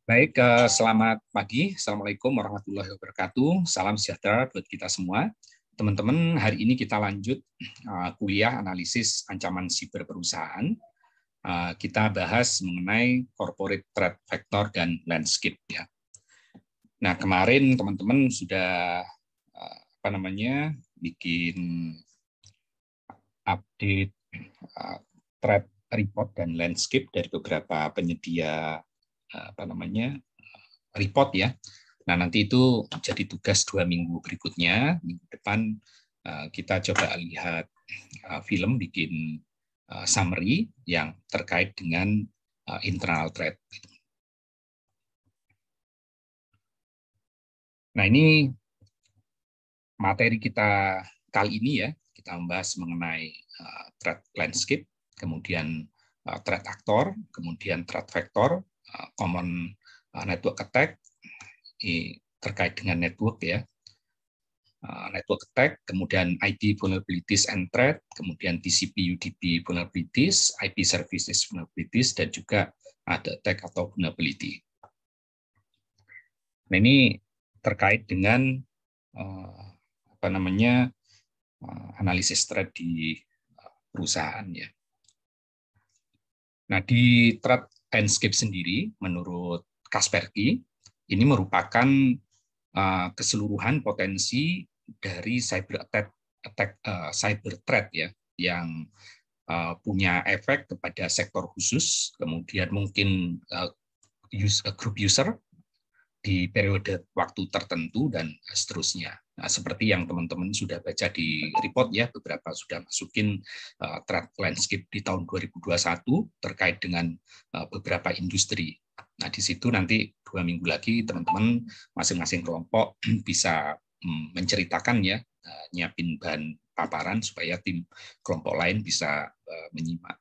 Baik, selamat pagi. Assalamualaikum warahmatullahi wabarakatuh. Salam sejahtera buat kita semua. Teman-teman, hari ini kita lanjut kuliah analisis ancaman siber perusahaan. Kita bahas mengenai corporate threat vector dan landscape. Ya. Nah, kemarin teman-teman sudah bikin update threat report dan landscape dari beberapa penyedia report ya. Nah, nanti itu jadi tugas 2 minggu berikutnya. Minggu depan kita coba lihat film bikin summary yang terkait dengan internal threat. Nah, ini materi kita kali ini ya. Kita membahas mengenai threat landscape, kemudian threat actor, kemudian threat vector, common network attack terkait dengan network ya, network attack, kemudian IT vulnerabilities and threat, kemudian TCP UDP vulnerabilities, IP services vulnerabilities, dan juga ada attack atau vulnerability. Nah, ini terkait dengan analisis threat di perusahaan ya. Nah, di threat landscape sendiri, menurut Kaspersky, ini merupakan keseluruhan potensi dari cyber threat ya, yang punya efek kepada sektor khusus, kemudian mungkin group user di periode waktu tertentu dan seterusnya. Nah, seperti yang teman-teman sudah baca di report ya, beberapa sudah masukin threat landscape di tahun 2021 terkait dengan beberapa industri. Nah, di situ nanti 2 minggu lagi teman-teman masing-masing kelompok bisa menceritakan ya, nyiapin bahan paparan supaya tim kelompok lain bisa menyimak.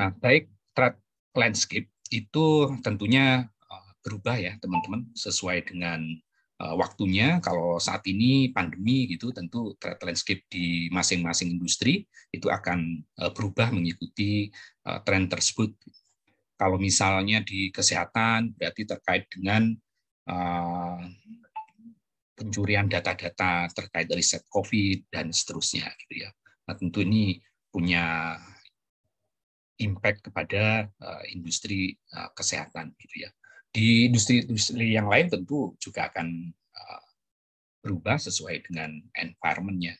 Nah, baik, threat landscape itu tentunya berubah ya teman-teman sesuai dengan waktunya. Kalau saat ini pandemi gitu, tentu threat landscape di masing-masing industri itu akan berubah mengikuti tren tersebut. Kalau misalnya di kesehatan berarti terkait dengan pencurian data-data terkait riset COVID dan seterusnya gitu ya. Nah, tentu ini punya impact kepada industri kesehatan gitu ya. Di industri yang lain tentu juga akan berubah sesuai dengan environment-nya.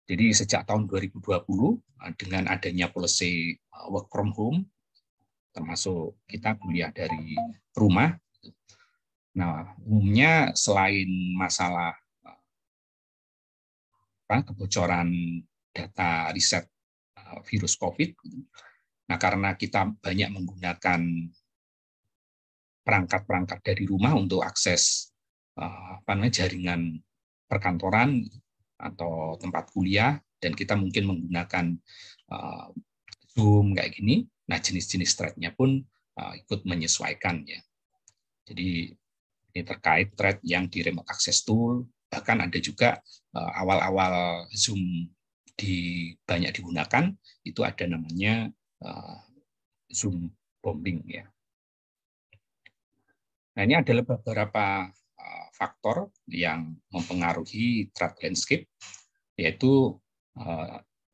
Jadi sejak tahun 2020 dengan adanya policy work from home, termasuk kita kuliah dari rumah. Nah, umumnya selain masalah kebocoran data riset virus COVID, nah karena kita banyak menggunakan perangkat-perangkat dari rumah untuk akses jaringan perkantoran atau tempat kuliah, dan kita mungkin menggunakan Zoom kayak gini, nah jenis-jenis threat-nya pun ikut menyesuaikan ya. Jadi ini terkait threat yang di remote access tool, bahkan ada juga awal-awal Zoom banyak digunakan, itu ada namanya Zoom bombing ya. Nah, ini adalah beberapa faktor yang mempengaruhi threat landscape, yaitu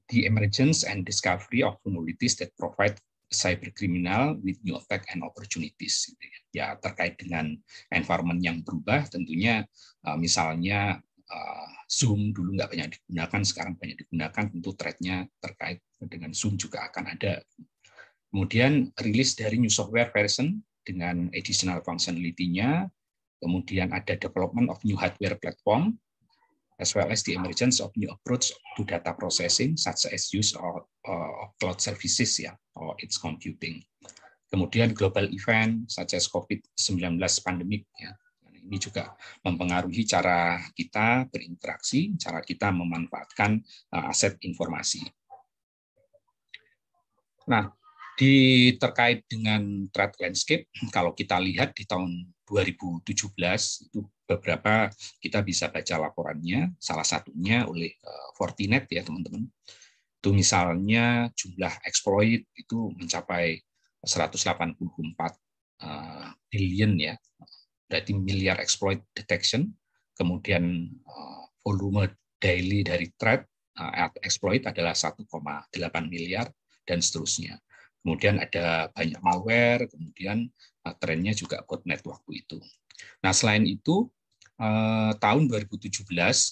the emergence and discovery of vulnerabilities that provide cyber criminal with new attack and opportunities. Ya, terkait dengan environment yang berubah, tentunya misalnya Zoom dulu nggak banyak digunakan, sekarang banyak digunakan, tentu threat-nya terkait dengan Zoom juga akan ada. Kemudian rilis dari new software version dengan additional functionality-nya, kemudian ada development of new hardware platform, as well as the emergence of new approach to data processing, such as use of cloud services ya, or edge computing. Kemudian global event, such as COVID-19 pandemic ya. Ini juga mempengaruhi cara kita berinteraksi, cara kita memanfaatkan aset informasi. Nah, terkait dengan threat landscape, kalau kita lihat di tahun 2017 itu beberapa kita bisa baca laporannya, salah satunya oleh Fortinet ya teman-teman. Itu misalnya jumlah exploit itu mencapai 184 billion ya, berarti miliar exploit detection. Kemudian volume daily dari threat exploit adalah 1,8 miliar dan seterusnya. Kemudian ada banyak malware, kemudian trennya juga botnet waktu itu. Nah, selain itu tahun 2017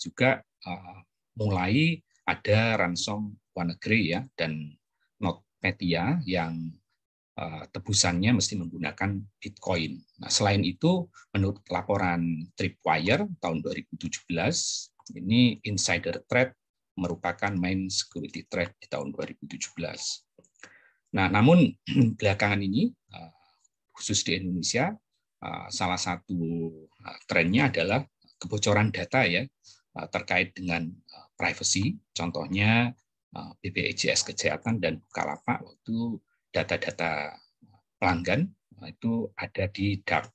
juga mulai ada ransom WannaCry ya dan NotPetya yang tebusannya mesti menggunakan Bitcoin. Nah, selain itu, menurut laporan Tripwire tahun 2017, ini insider threat merupakan main security threat di tahun 2017. Nah, namun belakangan ini, khusus di Indonesia, salah satu trennya adalah kebocoran data ya terkait dengan privacy. Contohnya BPJS Kesehatan dan Bukalapak waktu data-data pelanggan itu ada di dark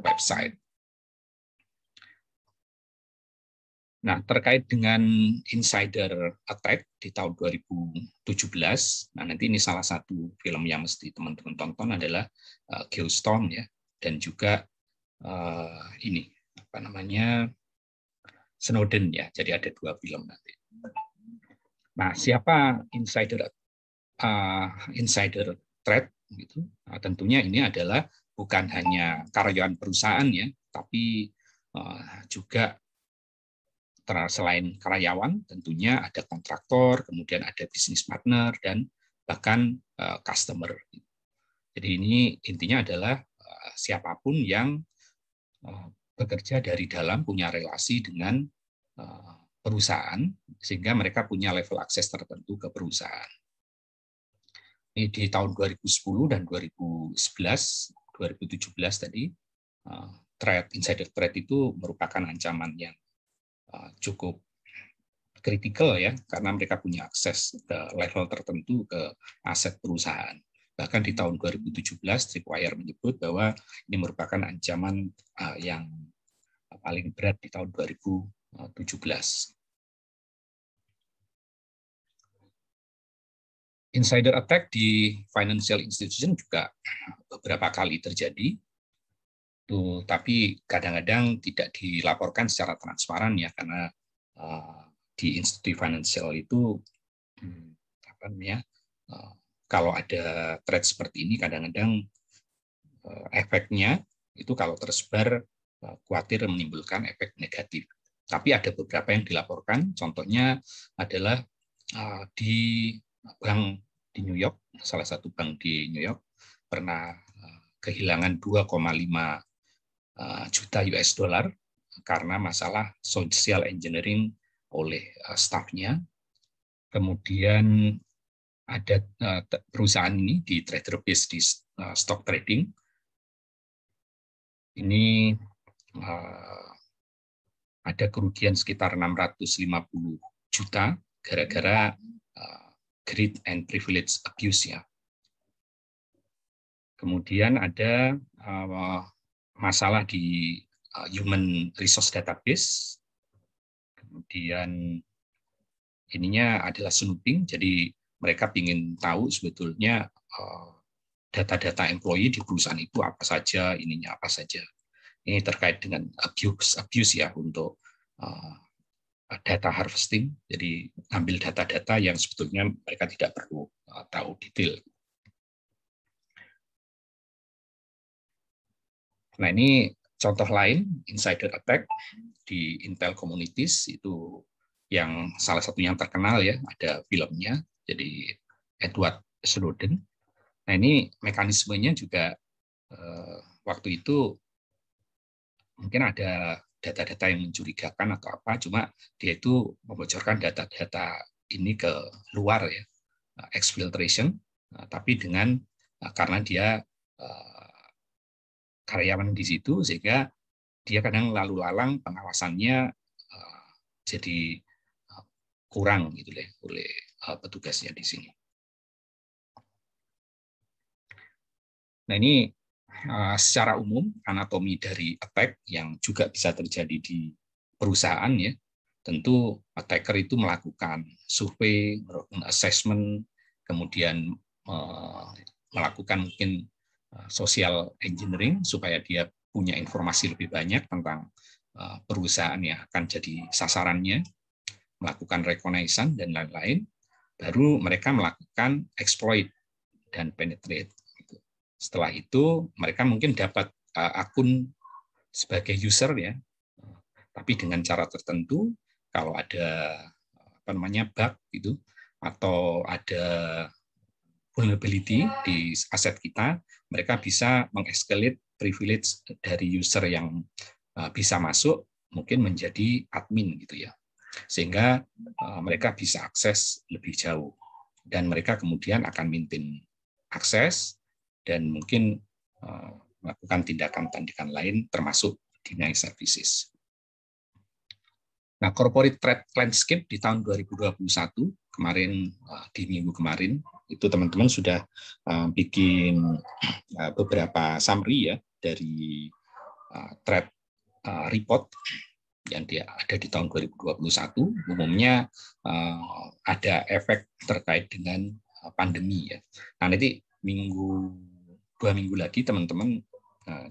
website. Nah, terkait dengan insider attack di tahun 2017, nah nanti ini salah satu film yang mesti teman-teman tonton adalah Geostorm ya, dan juga ini apa namanya Snowden ya. Jadi ada 2 film nanti. Nah, siapa insider threat gitu? Nah, tentunya ini adalah bukan hanya karyawan perusahaan ya, tapi juga selain karyawan, tentunya ada kontraktor, kemudian ada bisnis partner, dan bahkan customer. Jadi ini intinya adalah siapapun yang bekerja dari dalam, punya relasi dengan perusahaan, sehingga mereka punya level akses tertentu ke perusahaan. Ini di tahun 2010 dan 2011, 2017 tadi, insider threat itu merupakan ancaman yang cukup kritikal ya, karena mereka punya akses ke level tertentu ke aset perusahaan. Bahkan di tahun 2017, Tripwire menyebut bahwa ini merupakan ancaman yang paling berat di tahun 2017. Insider attack di financial institution juga beberapa kali terjadi, tapi kadang-kadang tidak dilaporkan secara transparan ya, karena di institusi financial itu apa namanya, kalau ada threat seperti ini kadang-kadang efeknya itu kalau tersebar khawatir menimbulkan efek negatif. Tapi ada beberapa yang dilaporkan, contohnya adalah di bank di New York, salah satu bank di New York pernah kehilangan 2,5 juta US dollar karena masalah social engineering oleh stafnya. Kemudian ada perusahaan ini di trader base di stock trading. Ini ada kerugian sekitar 650 juta gara-gara greed and privilege abuse ya. Kemudian ada masalah di human resource database. Kemudian ininya adalah snooping, jadi mereka ingin tahu sebetulnya data-data employee di perusahaan itu apa saja, ininya apa saja. Ini terkait dengan abuse ya, untuk data harvesting, jadi ambil data-data yang sebetulnya mereka tidak perlu tahu detail. Nah, ini contoh lain insider attack di Intel Communities, itu yang salah satu yang terkenal ya, ada filmnya, jadi Edward Snowden. Nah, ini mekanismenya juga waktu itu mungkin ada data-data yang mencurigakan atau apa, cuma dia itu membocorkan data-data ini ke luar ya, exfiltration, tapi dengan karena dia karyawan di situ, sehingga dia kadang lalu lalang pengawasannya jadi kurang gitu oleh petugasnya di sini. Nah, ini secara umum anatomi dari attack yang juga bisa terjadi di perusahaan ya. tentu attacker itu melakukan survei, assessment, kemudian melakukan mungkin social engineering supaya dia punya informasi lebih banyak tentang perusahaan yang akan jadi sasarannya, melakukan reconnaissance dan lain-lain, baru mereka melakukan exploit dan penetrate. Setelah itu mereka mungkin dapat akun sebagai user ya, tapi dengan cara tertentu. Kalau ada bug gitu atau ada vulnerability di aset kita, mereka bisa mengescalate privilege dari user yang bisa masuk mungkin menjadi admin gitu ya, sehingga mereka bisa akses lebih jauh dan mereka kemudian akan maintain akses dan mungkin melakukan tindakan-tindakan lain termasuk deny services. Nah, corporate threat landscape di tahun 2021 kemarin, di minggu kemarin itu teman-teman sudah bikin beberapa summary ya dari threat report yang ada di tahun 2021. Umumnya ada efek terkait dengan pandemi ya. Nah, nanti 2 minggu lagi teman-teman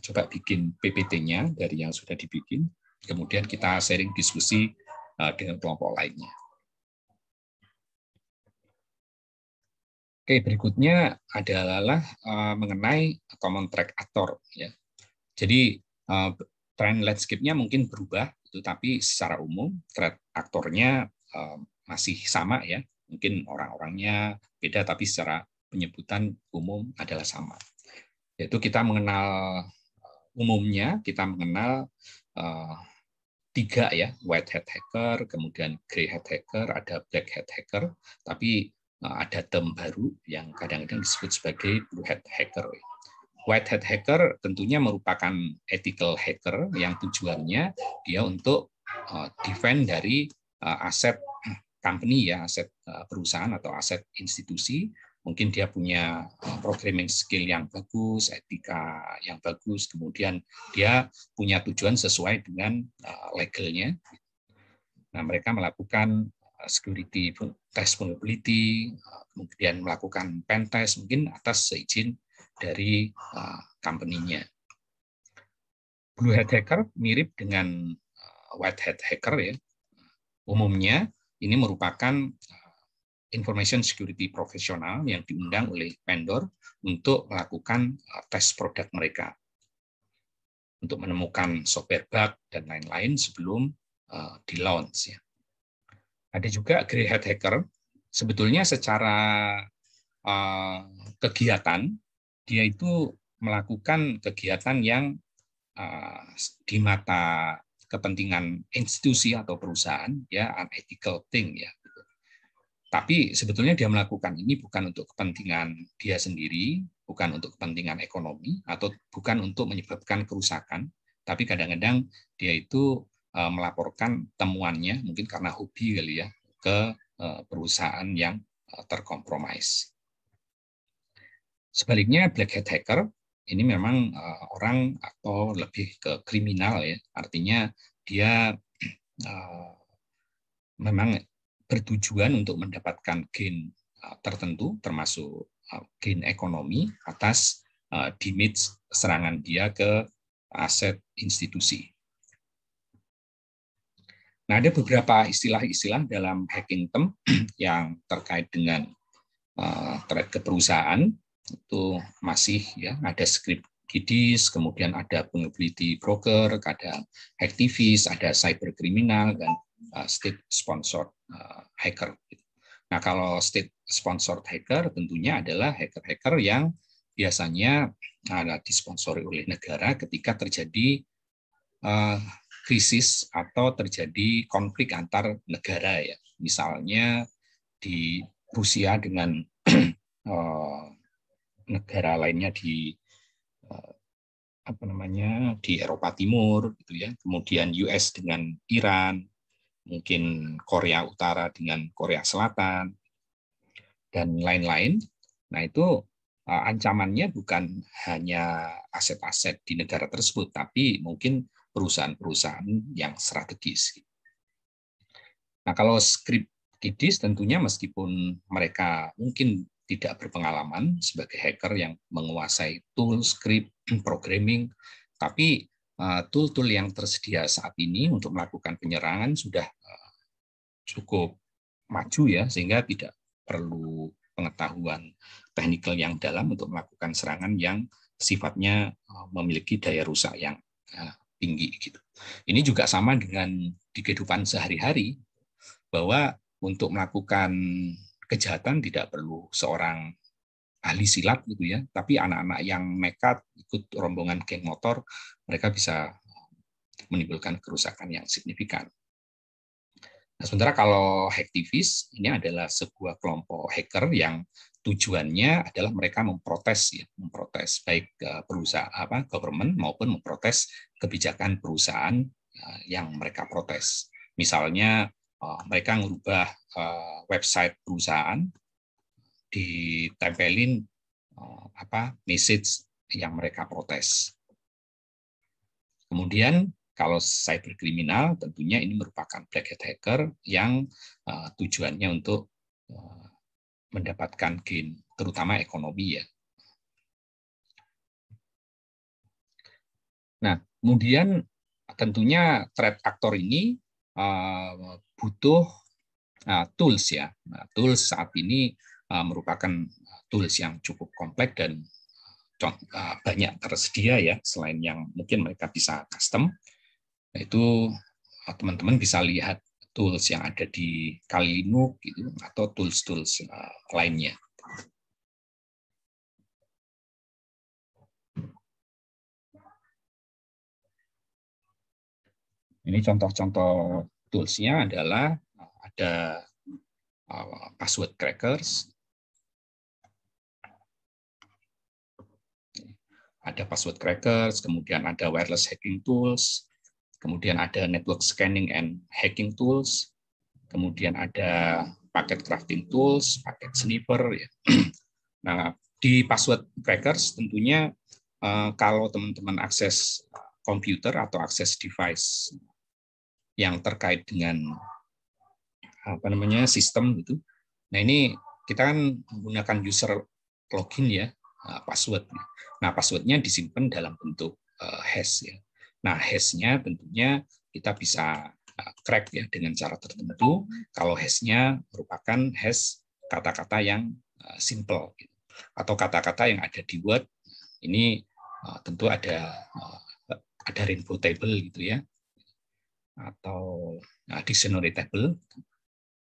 coba bikin PPT-nya dari yang sudah dibikin. Kemudian kita sharing diskusi dengan kelompok lainnya. Oke, berikutnya adalah mengenai common threat actor. Ya. Jadi trend landscape-nya mungkin berubah, tapi secara umum threat aktornya masih sama ya. Mungkin orang-orangnya beda, tapi secara penyebutan umum adalah sama. Yaitu kita mengenal umumnya, kita mengenal 3 ya, white hat hacker, kemudian grey hat hacker, ada black hat hacker, tapi ada term baru yang kadang-kadang disebut sebagai blue hat hacker. White hat hacker tentunya merupakan ethical hacker yang tujuannya dia untuk defend dari aset company ya, aset perusahaan atau aset institusi. Mungkin dia punya programming skill yang bagus, etika yang bagus, kemudian dia punya tujuan sesuai dengan legalnya. Nah, mereka melakukan security test vulnerability, kemudian melakukan pen test mungkin atas seizin dari company-nya. Blue hat hacker mirip dengan white hat hacker ya. Umumnya ini merupakan information security profesional yang diundang oleh vendor untuk melakukan tes produk mereka untuk menemukan software bug dan lain-lain sebelum di launch ya. Ada juga grey hat hacker. Sebetulnya secara kegiatan dia itu melakukan kegiatan yang di mata kepentingan institusi atau perusahaan ya unethical thing ya. Tapi sebetulnya dia melakukan ini bukan untuk kepentingan dia sendiri, bukan untuk kepentingan ekonomi, atau bukan untuk menyebabkan kerusakan, tapi kadang-kadang dia itu melaporkan temuannya, mungkin karena hobi kali ya, ke perusahaan yang terkompromis. Sebaliknya black hat hacker, ini memang orang atau lebih ke kriminal ya, artinya dia memang bertujuan untuk mendapatkan gain tertentu, termasuk gain ekonomi atas damage serangan dia ke aset institusi. Nah, ada beberapa istilah-istilah dalam hacking term yang terkait dengan threat ke perusahaan, itu masih ya ada script kiddies, kemudian ada vulnerability broker, ada hacktivist, ada cyber kriminal, dan state sponsored hacker. Nah, kalau state sponsored hacker tentunya adalah hacker-hacker yang biasanya disponsori oleh negara ketika terjadi krisis atau terjadi konflik antar negara ya. Misalnya di Rusia dengan negara lainnya di di Eropa Timur gitu ya. Kemudian US dengan Iran, mungkin Korea Utara dengan Korea Selatan, dan lain-lain. Nah, itu ancamannya bukan hanya aset-aset di negara tersebut, tapi mungkin perusahaan-perusahaan yang strategis. Nah, kalau script kiddies tentunya meskipun mereka mungkin tidak berpengalaman sebagai hacker yang menguasai tool, script, programming, tapi tool-tool yang tersedia saat ini untuk melakukan penyerangan sudah cukup maju ya, sehingga tidak perlu pengetahuan teknikal yang dalam untuk melakukan serangan yang sifatnya memiliki daya rusak yang tinggi gitu. Ini juga sama dengan di kehidupan sehari-hari, bahwa untuk melakukan kejahatan tidak perlu seorang ahli silat gitu ya, tapi anak-anak yang nekat ikut rombongan geng motor, mereka bisa menimbulkan kerusakan yang signifikan. Nah, sementara kalau hacktivis ini adalah sebuah kelompok hacker yang tujuannya adalah mereka memprotes ya, memprotes baik perusahaan government maupun memprotes kebijakan perusahaan yang mereka protes. Misalnya mereka merubah website perusahaan, ditempelin message yang mereka protes. Kemudian kalau cyberkriminal tentunya ini merupakan black hat hacker yang tujuannya untuk mendapatkan gain, terutama ekonomi ya. Nah, kemudian tentunya threat actor ini butuh tools ya. Nah, tools saat ini merupakan tools yang cukup kompleks dan banyak tersedia ya, selain yang mungkin mereka bisa custom. Itu teman-teman bisa lihat tools yang ada di Kali Linux gitu, atau tools-tools lainnya. Ini contoh-contoh tools-nya adalah ada password crackers, kemudian ada wireless hacking tools, kemudian ada network scanning and hacking tools, kemudian ada packet crafting tools, packet sniffer. Ya. Nah, di password crackers tentunya kalau teman-teman akses komputer atau akses device yang terkait dengan sistem gitu. Nah, ini kita kan menggunakan user login ya, password. Nah, passwordnya disimpan dalam bentuk hash ya. Nah, hash-nya tentunya kita bisa crack ya dengan cara tertentu kalau hash-nya merupakan hash kata-kata yang simple gitu. Atau kata-kata yang ada di Word ini tentu ada rainbow table gitu ya, atau dictionary table,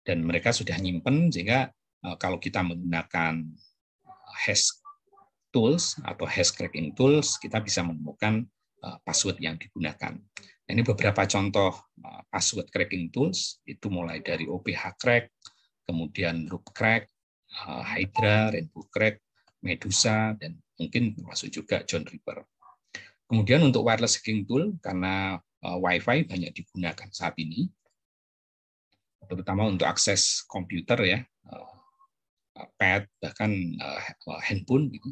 dan mereka sudah nyimpen sehingga kalau kita menggunakan hash tools atau hash cracking tools, kita bisa menemukan password yang digunakan. Ini beberapa contoh password cracking tools, itu mulai dari OPH Crack, kemudian Loop Crack, Hydra, Rainbow Crack, Medusa, dan mungkin termasuk juga John Ripper. Kemudian untuk wireless hacking tool, karena Wi-Fi banyak digunakan saat ini, terutama untuk akses komputer ya, pad, bahkan handphone gitu.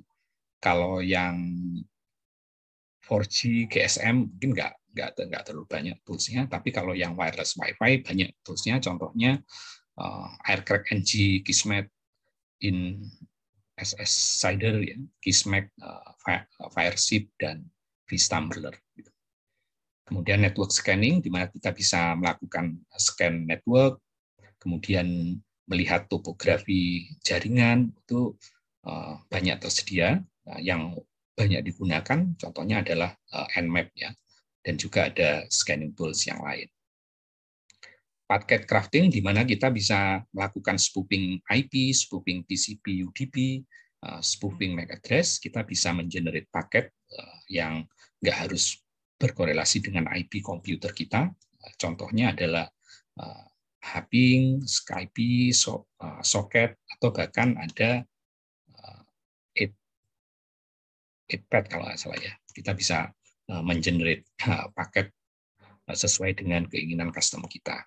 Kalau yang 4G GSM mungkin nggak terlalu banyak toolsnya, tapi kalau yang wireless Wi-Fi banyak toolsnya. Contohnya Aircrack NG, Kismet, in SS Cider, ya, Kismet, Fireship, dan Vstumbler. Kemudian network scanning, di mana kita bisa melakukan scan network, kemudian melihat topografi jaringan, itu banyak tersedia. Yang banyak digunakan contohnya adalah Nmap ya, dan juga ada scanning tools yang lain. Packet crafting, di mana kita bisa melakukan spoofing IP, spoofing TCP UDP, spoofing MAC address. Kita bisa mengenerate paket yang nggak harus berkorelasi dengan IP komputer kita. Contohnya adalah hubbing, Skype, socket, atau bahkan ada 8pad kalau nggak salah ya. Kita bisa mengenerate paket sesuai dengan keinginan customer kita.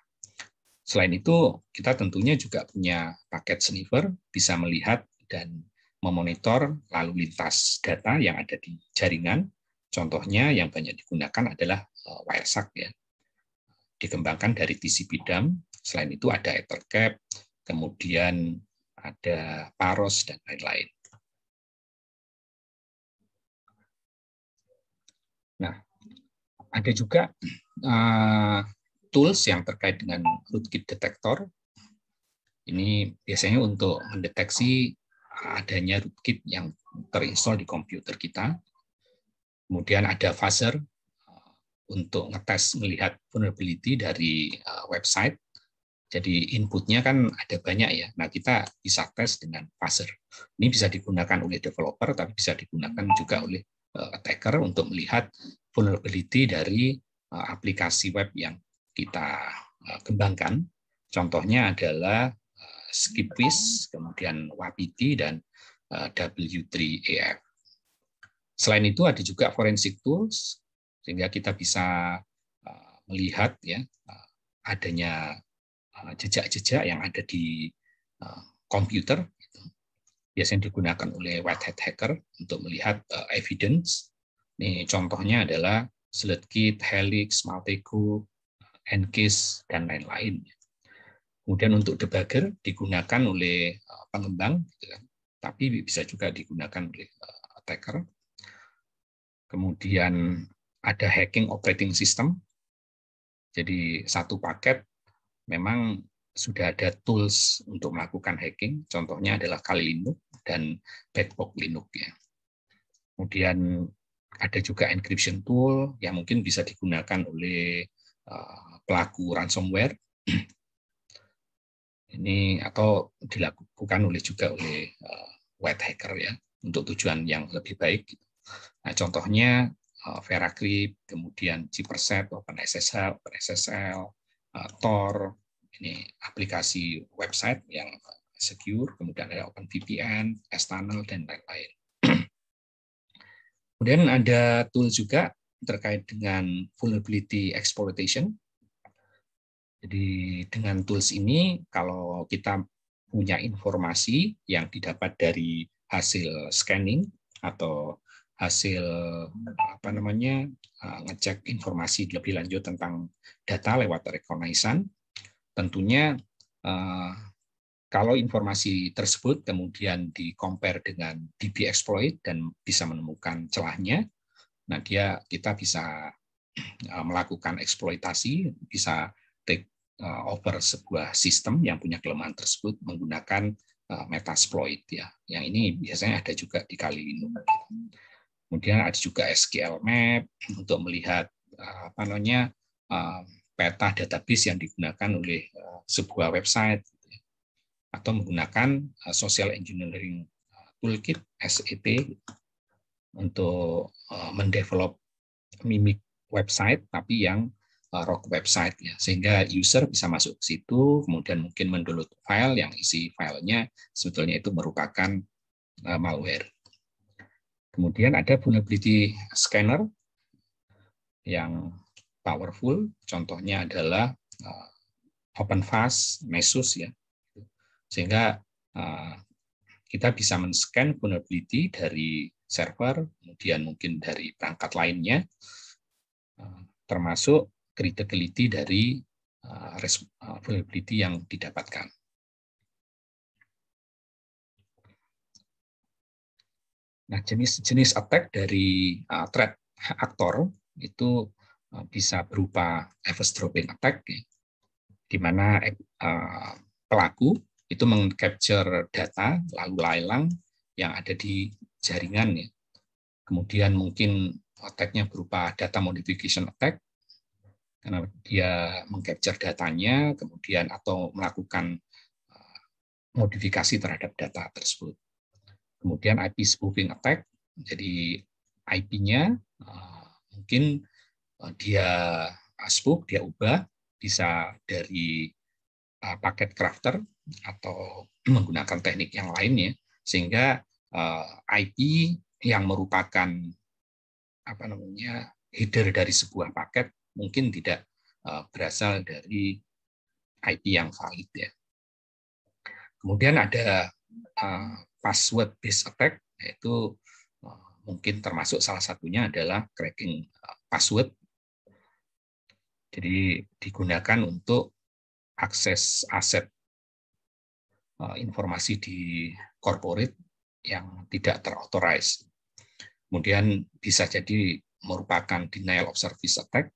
Selain itu, kita tentunya juga punya paket sniffer, bisa melihat dan memonitor lalu lintas data yang ada di jaringan. Contohnya yang banyak digunakan adalah Wireshark ya. Dikembangkan dari TCP/DAM, Selain itu ada Ethercap, kemudian ada Paros, dan lain-lain. Nah, ada juga tools yang terkait dengan rootkit detector. Ini biasanya untuk mendeteksi adanya rootkit yang terinstall di komputer kita. Kemudian ada fuzzer untuk ngetes melihat vulnerability dari website. Jadi inputnya kan ada banyak ya. Nah, kita bisa tes dengan fuzzer. Ini bisa digunakan oleh developer, tapi bisa digunakan juga oleh attacker untuk melihat vulnerability dari aplikasi web yang kita kembangkan. Contohnya adalah Skipwiz, kemudian Wapiti, dan W3AF. Selain itu ada juga forensic tools, sehingga kita bisa melihat ya adanya jejak-jejak yang ada di komputer. Biasanya digunakan oleh white hat hacker untuk melihat evidence. Ini contohnya adalah Slutkit, Helix, Maltego, Encase, dan lain-lain. Kemudian untuk debugger digunakan oleh pengembang, tapi bisa juga digunakan oleh attacker. Kemudian ada hacking operating system. Jadi satu paket memang sudah ada tools untuk melakukan hacking. Contohnya adalah Kali Linux dan Bedbug Linux. Ya. Kemudian ada juga encryption tool yang mungkin bisa digunakan oleh pelaku ransomware. Ini atau dilakukan juga oleh white hacker ya untuk tujuan yang lebih baik. Nah, contohnya VeraCrypt, kemudian Cipherset, OpenSSL, Tor, ini aplikasi website yang secure, kemudian ada OpenVPN, Xtunnel, dan lain-lain. Kemudian ada tool juga terkait dengan vulnerability exploitation. Jadi dengan tools ini, kalau kita punya informasi yang didapat dari hasil scanning atau hasil ngecek informasi lebih lanjut tentang data lewat reconnaissance, tentunya kalau informasi tersebut kemudian di-compare dengan DB exploit dan bisa menemukan celahnya, nah kita bisa melakukan eksploitasi, bisa take over sebuah sistem yang punya kelemahan tersebut menggunakan Metasploit ya. Yang ini biasanya ada juga di Kali Linux. Kemudian ada juga SQL Map untuk melihat peta database yang digunakan oleh sebuah website, atau menggunakan Social Engineering Toolkit (SET) untuk mendevelop mimik website tapi yang rogue website ya, sehingga user bisa masuk ke situ, kemudian mungkin mendownload file yang isi filenya sebetulnya itu merupakan malware. Kemudian ada vulnerability scanner yang powerful, contohnya adalah OpenVAS, Mesos ya, sehingga kita bisa men-scan vulnerability dari server, kemudian mungkin dari perangkat lainnya, termasuk criticality dari vulnerability yang didapatkan. Nah, jenis attack dari threat actor itu bisa berupa eavesdropping attack, di mana pelaku itu meng-capture data lalu lelang yang ada di jaringan. Ya. Kemudian mungkin attack-nya berupa data modification attack, karena dia meng-capture datanya, kemudian atau melakukan modifikasi terhadap data tersebut. Kemudian IP spoofing attack, jadi IP-nya mungkin dia spoof, dia ubah, bisa dari paket crafter atau menggunakan teknik yang lainnya, sehingga IP yang merupakan header dari sebuah paket mungkin tidak berasal dari IP yang valid ya. Kemudian ada password based attack, yaitu mungkin termasuk salah satunya adalah cracking password. Jadi digunakan untuk akses aset informasi di corporate yang tidak terauthorize. Kemudian bisa jadi merupakan denial of service attack,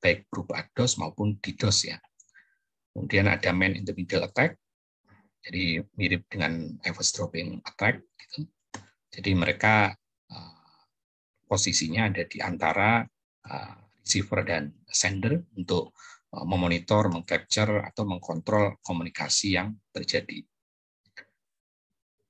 baik berupa DOS maupun DDoS ya. Kemudian ada man in the middle attack, jadi mirip dengan eavesdropping attack gitu. Jadi mereka posisinya ada di antara receiver dan sender untuk memonitor, mengcapture atau mengkontrol komunikasi yang terjadi.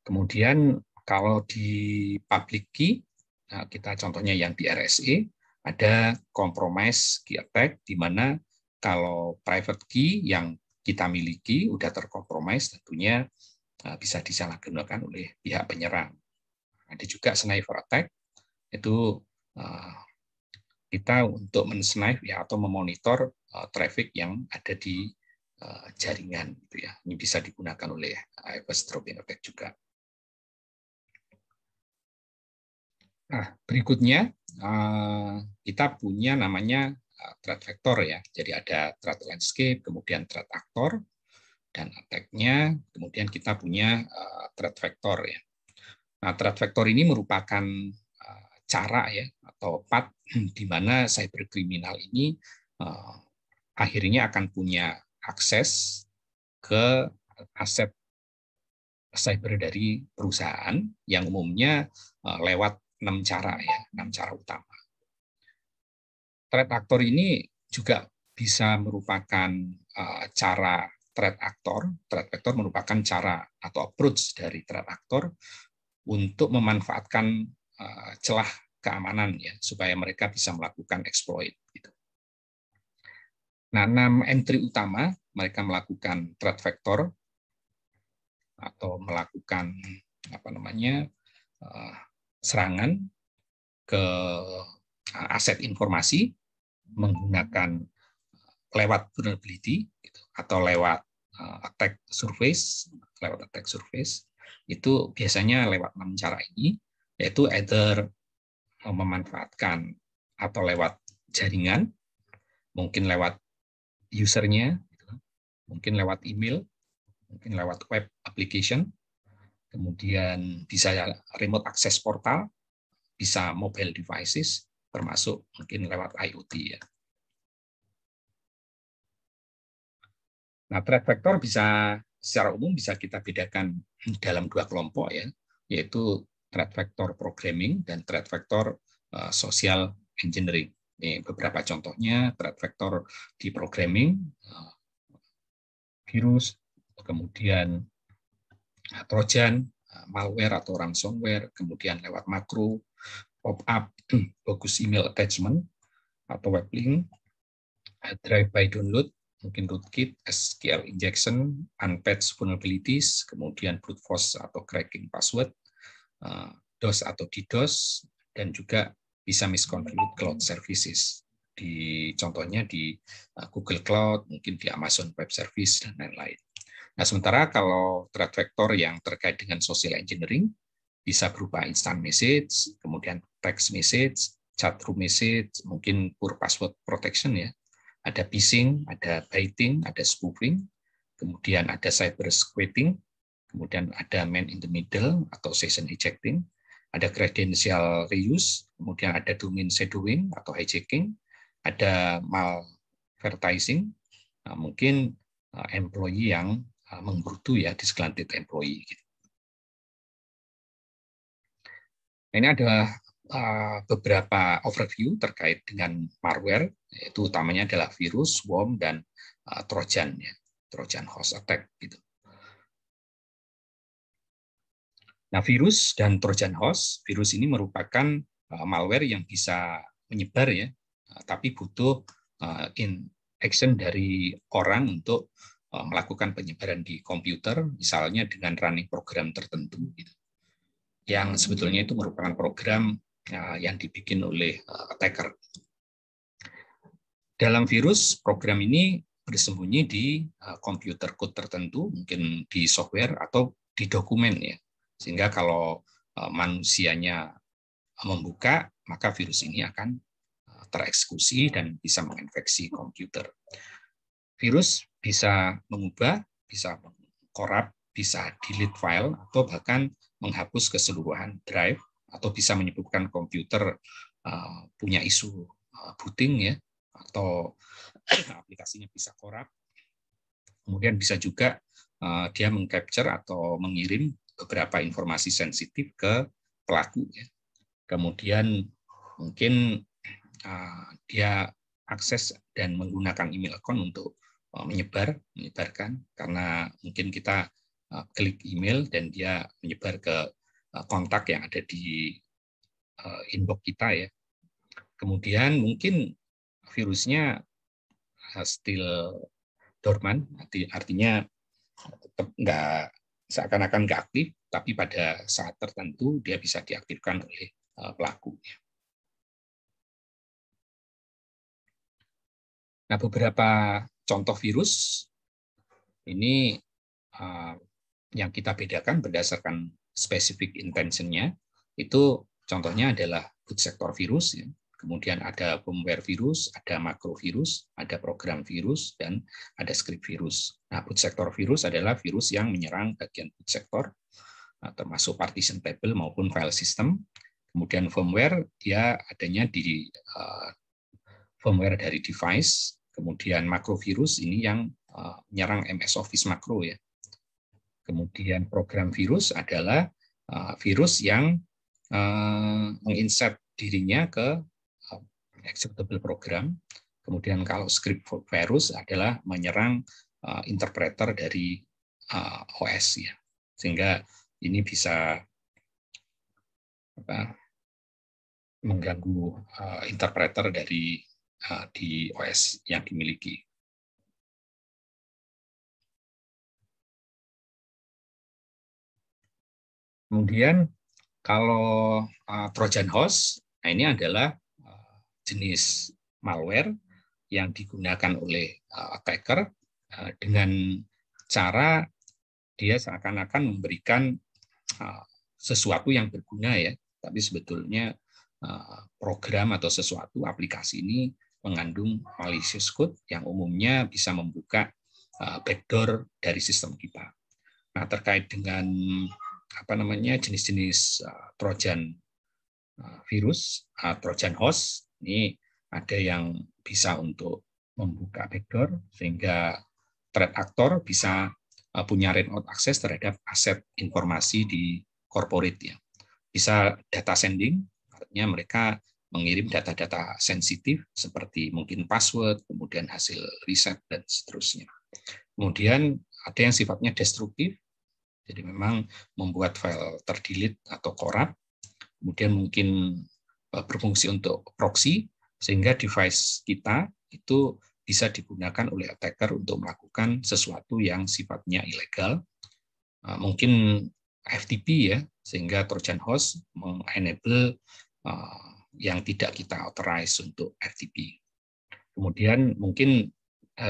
Kemudian kalau di public key, kita contohnya yang di RSA, ada compromise key attack, di mana kalau private key yang kita miliki udah terkompromise, tentunya bisa disalahgunakan oleh pihak penyerang. Ada juga sniper attack, itu kita untuk men-snipe ya, atau memonitor traffic yang ada di jaringan gitu ya. Ini bisa digunakan oleh eavesdropping attack juga. Nah, berikutnya kita punya namanya threat vector ya. Jadi ada threat landscape, kemudian threat actor dan attack-nya, kemudian kita punya threat vector ya. Nah, threat vector ini merupakan cara ya atau path di mana cyberkriminal ini akhirnya akan punya akses ke aset cyber dari perusahaan yang umumnya lewat 6 cara ya, 6 cara utama. Threat actor ini juga bisa merupakan cara threat actor. Threat vector merupakan cara atau approach dari threat actor untuk memanfaatkan celah keamanan ya, supaya mereka bisa melakukan exploit gitu. Nah, 6 entry utama mereka melakukan threat vector atau melakukan serangan ke aset informasi menggunakan lewat vulnerability gitu, atau lewat attack surface, itu biasanya lewat 6 cara ini, yaitu either memanfaatkan atau lewat jaringan, mungkin lewat usernya, mungkin lewat email, mungkin lewat web application, kemudian bisa remote access portal, bisa mobile devices, termasuk mungkin lewat IoT ya. Nah, threat vector bisa secara umum bisa kita bedakan dalam 2 kelompok ya, yaitu threat vector programming dan threat vector social engineering. Ini beberapa contohnya threat vector di programming, virus, kemudian trojan, malware atau ransomware, kemudian lewat makro, pop-up, bogus email attachment atau web link, drive-by download, mungkin rootkit, SQL injection, unpatched vulnerabilities, kemudian brute force atau cracking password, DOS atau DDoS, dan juga bisa misconfigure cloud services. Contohnya di Google Cloud, mungkin di Amazon Web Service, dan lain-lain. Nah, sementara kalau threat vector yang terkait dengan social engineering bisa berupa instant message, kemudian text message, chat room message, mungkin poor password protection ya. Ada phishing, ada baiting, ada spoofing, kemudian ada cyber squatting, kemudian ada man in the middle atau session hijacking, ada credential reuse, kemudian ada domain shadowing atau hijacking, ada malvertising, mungkin employee yang menggerutu ya, disgruntled employee. Ini adalah beberapa overview terkait dengan malware, yaitu utamanya adalah virus, worm, dan trojan, ya, trojan host attack. Gitu. Nah, virus dan trojan host, virus ini merupakan malware yang bisa menyebar ya, tapi butuh action dari orang untuk melakukan penyebaran di komputer, misalnya dengan running program tertentu, gitu, yang sebetulnya itu merupakan program yang dibikin oleh attacker. Dalam virus, program ini bersembunyi di komputer code tertentu, mungkin di software atau di dokumen ya. Sehingga kalau manusianya membuka, maka virus ini akan tereksekusi dan bisa menginfeksi komputer. Virus bisa mengubah, bisa mengkorup, bisa delete file, atau bahkan menghapus keseluruhan drive, atau bisa menyebabkan komputer punya isu booting ya, atau aplikasinya bisa korup. Kemudian bisa juga dia mengcapture atau mengirim beberapa informasi sensitif ke pelaku. Ya. Kemudian mungkin dia akses dan menggunakan email account untuk menyebarkan, karena mungkin kita klik email dan dia menyebar ke kontak yang ada di inbox kita ya. Kemudian mungkin virusnya still dormant, artinya tetap seakan-akan nggak aktif, tapi pada saat tertentu dia bisa diaktifkan oleh pelaku. Nah, beberapa contoh virus ini yang kita bedakan berdasarkan specific intention-nya, itu contohnya adalah boot sector virus, ya. Kemudian ada firmware virus, ada makrovirus, ada program virus, dan ada script virus. Nah, boot sector virus adalah virus yang menyerang bagian boot sector, termasuk partition table maupun file system. Kemudian firmware, dia adanya di firmware dari device. Kemudian makrovirus ini yang menyerang MS Office makro ya. Kemudian program virus adalah virus yang menginsert dirinya ke executable program. Kemudian kalau script virus adalah menyerang interpreter dari OS ya. Sehingga ini bisa mengganggu interpreter dari di OS yang dimiliki. Kemudian kalau Trojan horse, nah ini adalah jenis malware yang digunakan oleh attacker dengan cara dia seakan-akan memberikan sesuatu yang berguna ya, tapi sebetulnya program atau sesuatu aplikasi ini mengandung malicious code yang umumnya bisa membuka backdoor dari sistem kita. Nah, terkait dengan jenis-jenis Trojan virus, Trojan horse, ini ada yang bisa untuk membuka backdoor sehingga threat actor bisa punya read-out access terhadap aset informasi di corporate ya. Bisa data sending, artinya mereka mengirim data-data sensitif seperti mungkin password, kemudian hasil riset dan seterusnya. Kemudian ada yang sifatnya destruktif, jadi memang membuat file terdelete atau korup. Kemudian mungkin berfungsi untuk proxy, sehingga device kita itu bisa digunakan oleh attacker untuk melakukan sesuatu yang sifatnya ilegal. Mungkin FTP ya, sehingga Trojan horse mengenable yang tidak kita authorize untuk FTP. Kemudian mungkin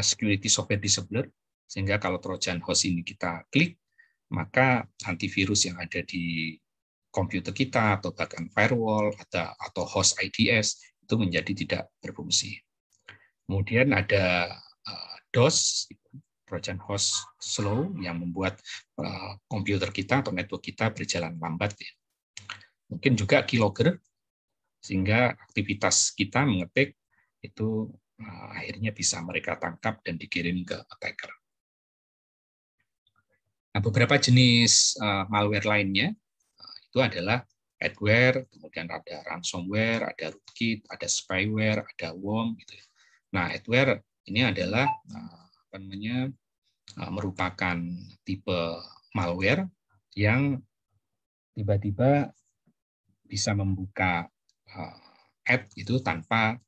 security software disabler, sehingga kalau Trojan horse ini kita klik, maka antivirus yang ada di komputer kita atau bahkan firewall atau host IDS itu menjadi tidak berfungsi. Kemudian ada DOS, Trojan Horse Slow, yang membuat komputer kita atau network kita berjalan lambat. Mungkin juga keylogger, sehingga aktivitas kita mengetik itu akhirnya bisa mereka tangkap dan dikirim ke attacker. Nah, beberapa jenis malware lainnya itu adalah adware, kemudian ada ransomware, ada rootkit, ada spyware, ada worm. Gitu. Nah, adware ini adalah merupakan tipe malware yang tiba-tiba bisa membuka ad itu tanpa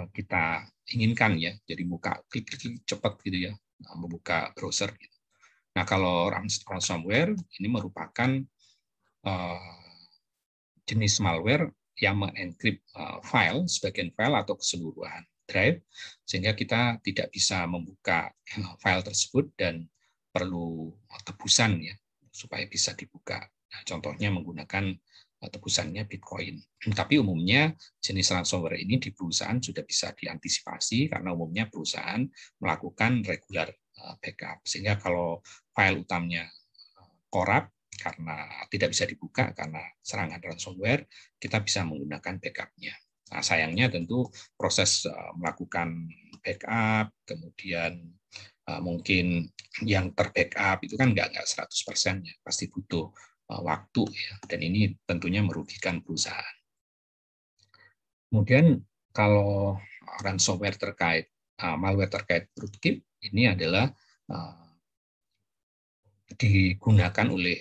kita inginkan ya. Jadi buka klik cepat gitu ya, membuka browser. Gitu. Nah, kalau ransomware ini merupakan jenis malware yang mengenkrip file, sebagian file atau keseluruhan drive, sehingga kita tidak bisa membuka file tersebut dan perlu tebusan ya supaya bisa dibuka Contohnya menggunakan tebusannya Bitcoin. Tapi umumnya jenis ransomware ini di perusahaan sudah bisa diantisipasi karena umumnya perusahaan melakukan regular backup. Sehingga kalau file utamanya korup karena tidak bisa dibuka karena serangan ransomware, kita bisa menggunakan backup-nya. Nah, sayangnya tentu proses melakukan backup, kemudian mungkin yang terbackup itu kan nggak 100% ya, pasti butuh waktu ya, dan ini tentunya merugikan perusahaan. Kemudian kalau ransomware terkait malware terkait rootkit ini adalah digunakan oleh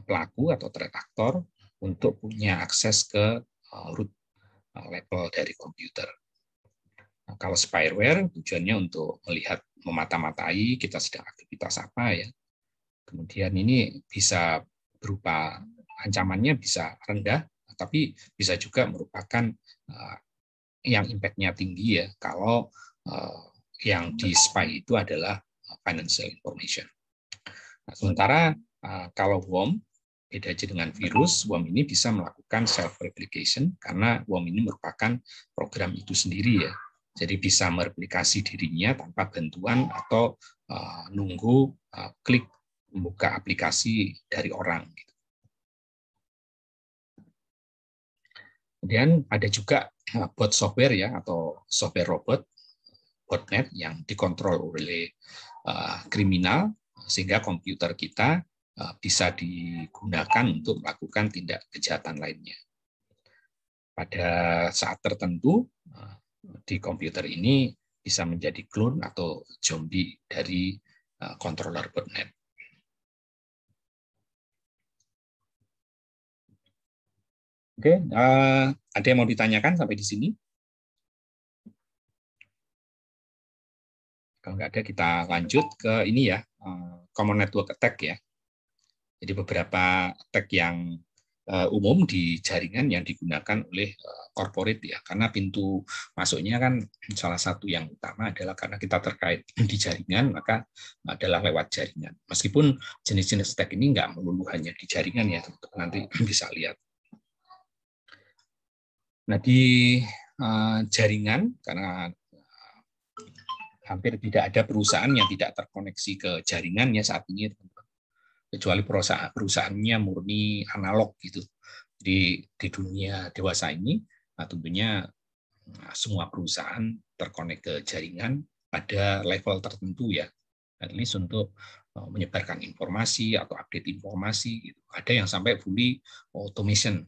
pelaku atau threat actor untuk punya akses ke root level dari komputer. Nah, kalau spyware tujuannya untuk melihat memata-matai kita sedang aktivitas apa ya. Kemudian ini bisa berupa ancamannya bisa rendah, tapi bisa juga merupakan yang impact-nya tinggi ya kalau yang di spy itu adalah financial information. Nah, sementara kalau worm beda aja dengan virus, worm ini bisa melakukan self-replication karena worm ini merupakan program itu sendiri ya. Jadi bisa mereplikasi dirinya tanpa bantuan atau nunggu klik membuka aplikasi dari orang. Kemudian ada juga bot software ya atau software robot, botnet yang dikontrol oleh kriminal sehingga komputer kita bisa digunakan untuk melakukan tindak kejahatan lainnya. Pada saat tertentu di komputer ini bisa menjadi clone atau zombie dari controller botnet. Oke, ada yang mau ditanyakan sampai di sini? Kalau nggak ada, kita lanjut ke ini ya, common network attack ya. Jadi beberapa attack yang umum di jaringan yang digunakan oleh corporate ya, karena pintu masuknya kan salah satu yang utama adalah karena kita terkait di jaringan, maka adalah lewat jaringan. Meskipun jenis-jenis attack ini nggak melulu hanya di jaringan ya, teman-teman nanti bisa lihat. Nah di jaringan, karena hampir tidak ada perusahaan yang tidak terkoneksi ke jaringannya saat ini, kecuali perusahaannya murni analog gitu. Di dunia dewasa ini, tentunya semua perusahaan terkonek ke jaringan pada level tertentu ya, at least untuk menyebarkan informasi atau update informasi. Gitu. Ada yang sampai fully automation,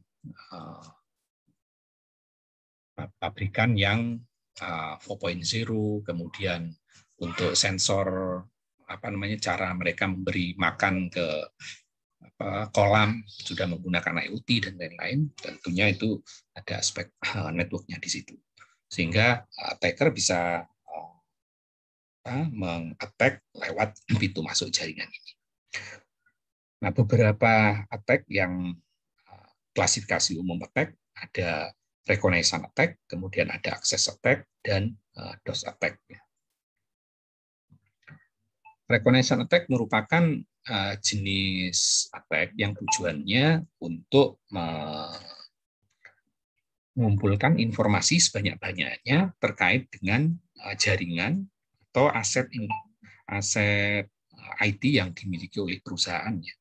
pabrikan yang 4.0, kemudian untuk sensor cara mereka memberi makan ke kolam sudah menggunakan IoT dan lain-lain. Tentunya itu ada aspek networknya di situ, sehingga attacker bisa meng-attack lewat pintu masuk jaringan ini. Nah, beberapa attack yang klasifikasi umum attack ada reconnaissance attack, kemudian ada access attack dan DOS attack. Reconnaissance attack merupakan jenis attack yang tujuannya untuk mengumpulkan informasi sebanyak-banyaknya terkait dengan jaringan atau aset IT yang dimiliki oleh perusahaannya.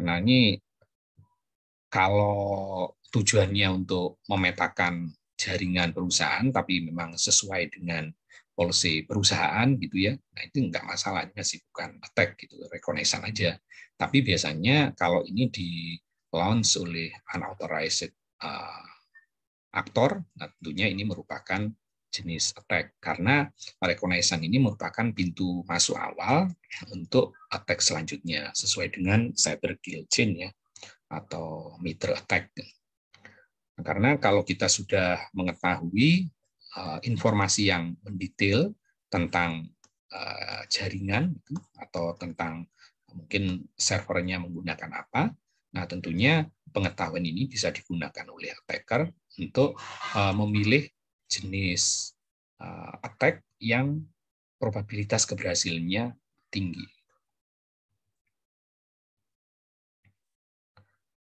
Nah, ini kalau tujuannya untuk memetakan jaringan perusahaan, tapi memang sesuai dengan policy perusahaan gitu ya, nah itu enggak masalahnya sih, bukan attack gitu, reconnaissance aja. Tapi biasanya kalau ini di launch oleh unauthorized aktor, nah tentunya ini merupakan jenis attack karena reconnaissance ini merupakan pintu masuk awal untuk attack selanjutnya sesuai dengan cyber kill chain ya, atau meter attack. Karena kalau kita sudah mengetahui informasi yang mendetail tentang jaringan atau tentang mungkin servernya menggunakan apa, nah tentunya pengetahuan ini bisa digunakan oleh attacker untuk memilih jenis attack yang probabilitas keberhasilannya tinggi.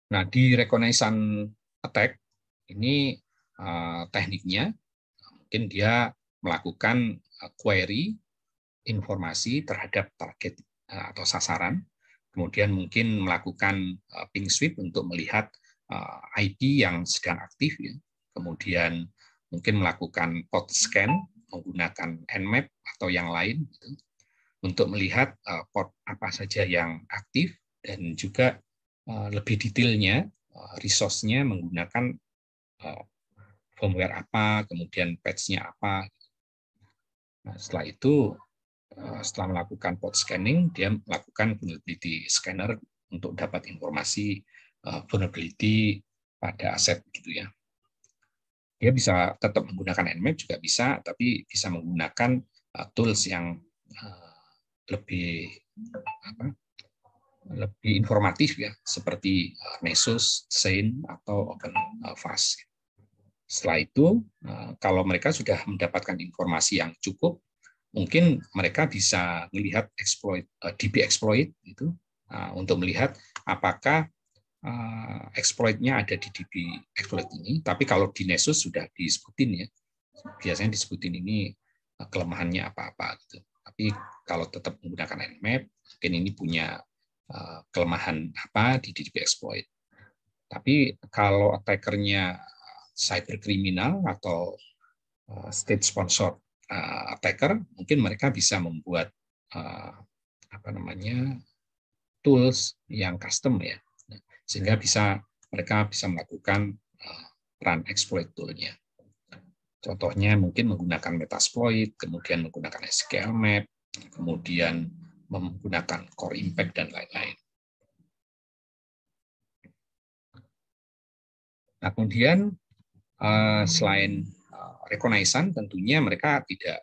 Nah, di reconnaissance attack ini tekniknya mungkin dia melakukan query informasi terhadap target atau sasaran, kemudian mungkin melakukan ping sweep untuk melihat IP yang sedang aktif, ya. Kemudian mungkin melakukan port scan menggunakan Nmap atau yang lain, gitu, untuk melihat port apa saja yang aktif, dan juga lebih detailnya resource-nya menggunakan firmware apa, kemudian patch-nya apa. Nah, setelah itu, setelah melakukan port scanning, dia melakukan vulnerability scanner untuk dapat informasi vulnerability pada aset, gitu ya. Dia bisa tetap menggunakan Nmap juga bisa, tapi bisa menggunakan tools yang lebih informatif, ya, seperti Nessus, Saint, atau OpenVAS. Setelah itu, kalau mereka sudah mendapatkan informasi yang cukup, mungkin mereka bisa melihat DB exploit itu, untuk melihat apakah exploit-nya ada di DB exploit ini. Tapi kalau di Nessus sudah disebutin, ya, biasanya disebutin ini kelemahannya apa-apa, gitu. Tapi kalau tetap menggunakan Nmap, mungkin ini punya kelemahan apa di DB exploit. Tapi kalau attackernya cyber kriminal atau state sponsored attacker, mungkin mereka bisa membuat tools yang custom, ya, sehingga mereka bisa melakukan run exploit tool-nya. Contohnya mungkin menggunakan Metasploit, kemudian menggunakan SQL Map, kemudian menggunakan Core Impact, dan lain-lain. Nah, kemudian selain reconnaissance, tentunya mereka tidak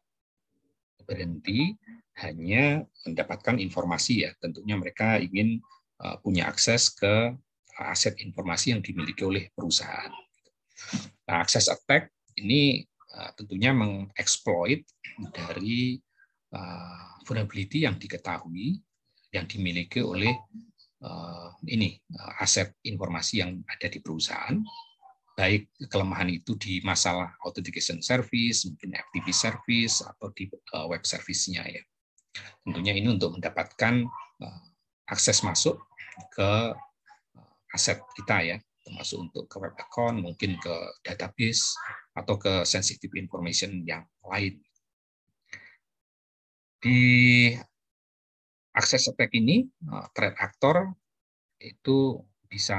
berhenti hanya mendapatkan informasi, ya. Tentunya mereka ingin punya akses ke aset informasi yang dimiliki oleh perusahaan. Nah, access attack ini tentunya mengeksploit dari vulnerability yang diketahui yang dimiliki oleh aset informasi yang ada di perusahaan, baik kelemahan itu di masalah authentication service, mungkin FTP service, atau di web service-nya, ya. Tentunya ini untuk mendapatkan akses masuk ke aset kita, ya, termasuk untuk ke web account, mungkin ke database, atau ke sensitive information yang lain. Di access attack ini, threat actor itu bisa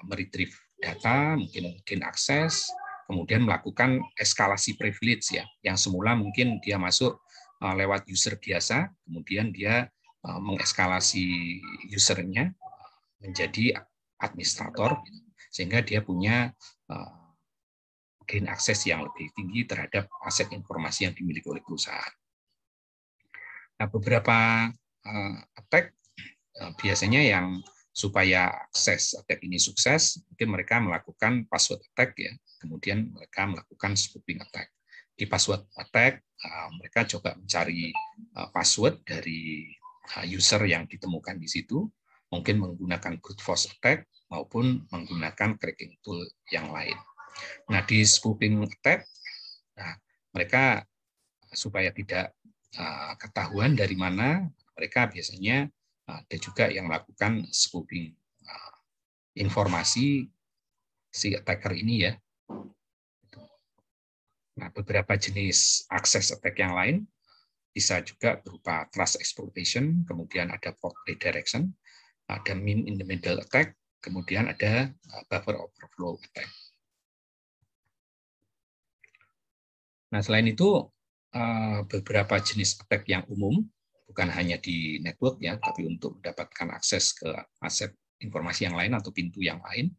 meretrieve data, mungkin akses, kemudian melakukan eskalasi privilege, ya, yang semula mungkin dia masuk lewat user biasa, kemudian dia mengeskalasi usernya menjadi administrator, sehingga dia punya gain akses yang lebih tinggi terhadap aset informasi yang dimiliki oleh perusahaan. Nah, beberapa attack biasanya yang supaya akses attack ini sukses, mungkin mereka melakukan password attack, ya. Kemudian mereka melakukan spoofing attack. Di password attack, mereka coba mencari password dari user yang ditemukan di situ, mungkin menggunakan brute force attack maupun menggunakan cracking tool yang lain. Nah, di spoofing attack, mereka supaya tidak ketahuan dari mana, mereka biasanya ada juga yang melakukan spoofing informasi si attacker ini, ya. Nah, beberapa jenis access attack yang lain bisa juga berupa trust exploitation, kemudian ada port redirection, ada min in the middle attack, kemudian ada buffer overflow attack. Nah, selain itu beberapa jenis attack yang umum, bukan hanya di network, ya, tapi untuk mendapatkan akses ke aset informasi yang lain atau pintu yang lain,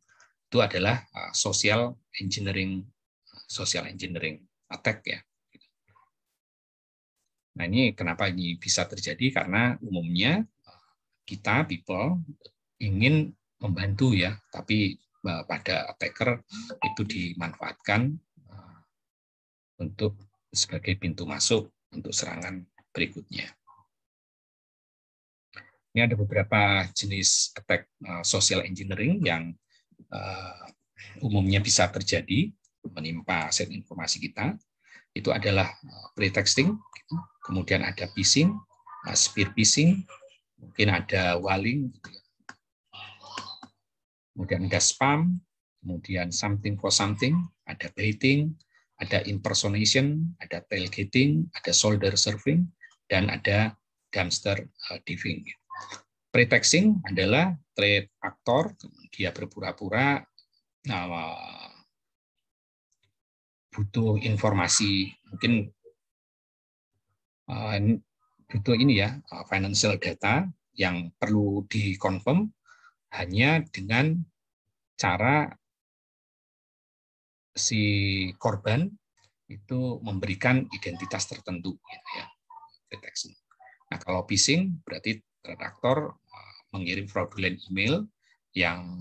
itu adalah social engineering attack, ya. Nah, ini kenapa ini bisa terjadi, karena umumnya kita people ingin membantu, ya, tapi pada attacker itu dimanfaatkan untuk sebagai pintu masuk untuk serangan berikutnya. Ini ada beberapa jenis attack social engineering yang umumnya bisa terjadi menimpa aset informasi kita, itu adalah pretexting, kemudian ada phishing, spear phishing, mungkin ada walling, kemudian ada spam, kemudian something for something, ada baiting, ada impersonation, ada tailgating, ada shoulder surfing, dan ada dumpster diving. Pretexting adalah threat actor, dia berpura-pura butuh informasi, mungkin butuh ini ya, financial data yang perlu dikonfirm hanya dengan cara si korban itu memberikan identitas tertentu, gitu ya, deteksi. Nah, kalau phishing berarti threat actor mengirim fraudulent email yang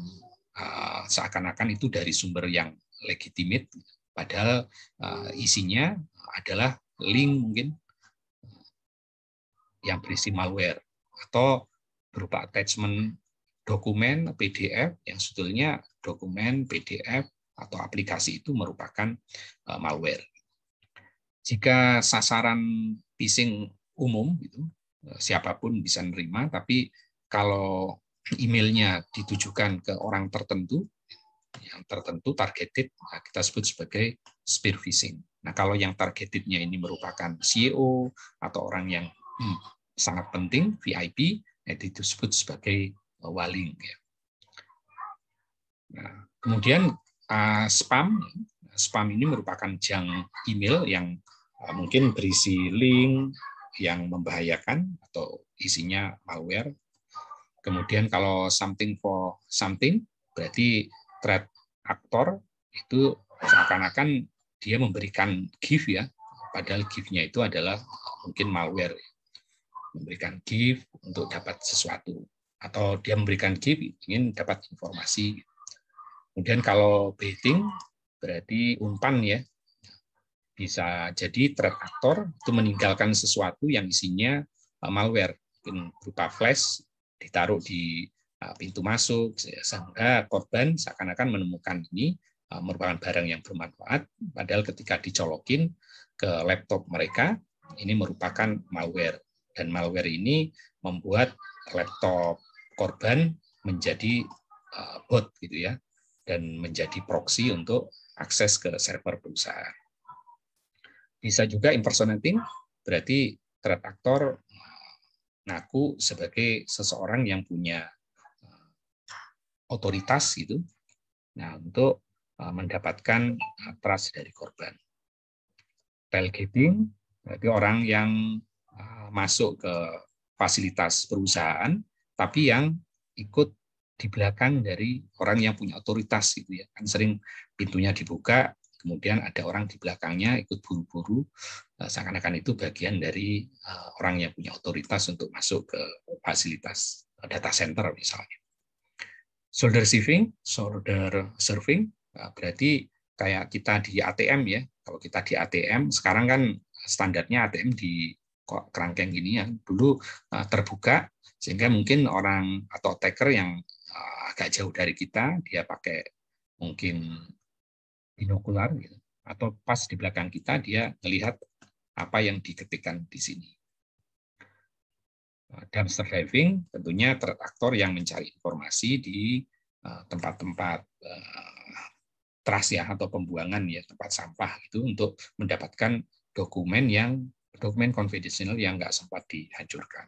seakan-akan itu dari sumber yang legitimate, padahal isinya adalah link mungkin yang berisi malware atau berupa attachment dokumen PDF yang sebetulnya dokumen PDF atau aplikasi itu merupakan malware. Jika sasaran phishing umum, gitu, siapapun bisa menerima, tapi kalau emailnya ditujukan ke orang tertentu, yang tertentu targeted, kita sebut sebagai spear phishing. Nah, kalau yang targetednya ini merupakan CEO atau orang yang sangat penting, VIP, itu disebut sebagai walling. Nah, kemudian spam ini merupakan junk email yang mungkin berisi link yang membahayakan atau isinya malware. Kemudian kalau something for something, berarti threat actor itu seakan-akan dia memberikan gift ya, padahal gift-nya itu adalah mungkin malware. Memberikan gift untuk dapat sesuatu, atau dia memberikan gift ingin dapat informasi. Kemudian kalau baiting berarti umpan ya, bisa jadi threat actor itu meninggalkan sesuatu yang isinya malware, mungkin berupa flash ditaruh di pintu masuk sehingga korban seakan-akan menemukan ini merupakan barang yang bermanfaat, padahal ketika dicolokin ke laptop mereka ini merupakan malware, dan malware ini membuat laptop korban menjadi bot gitu ya, dan menjadi proxy untuk akses ke server perusahaan. Bisa juga impersonating, berarti threat actor ngaku sebagai seseorang yang punya otoritas gitu, nah untuk mendapatkan trust dari korban. Tailgating, berarti orang yang masuk ke fasilitas perusahaan, tapi yang ikut di belakang dari orang yang punya otoritas gitu ya. Kan sering pintunya dibuka, kemudian ada orang di belakangnya ikut buru-buru, seakan-akan itu bagian dari orang yang punya otoritas untuk masuk ke fasilitas data center misalnya. Shoulder surfing berarti kayak kita di ATM ya. Kalau kita di ATM sekarang kan standarnya ATM di kerangkeng gini ya. Dulu terbuka sehingga mungkin orang atau attacker yang agak jauh dari kita, dia pakai mungkin binokular gitu, atau pas di belakang kita dia melihat apa yang diketikkan di sini. Dumpster diving tentunya threat actor yang mencari informasi di tempat-tempat trash ya, atau pembuangan ya, tempat sampah itu untuk mendapatkan dokumen confidential yang nggak sempat dihancurkan.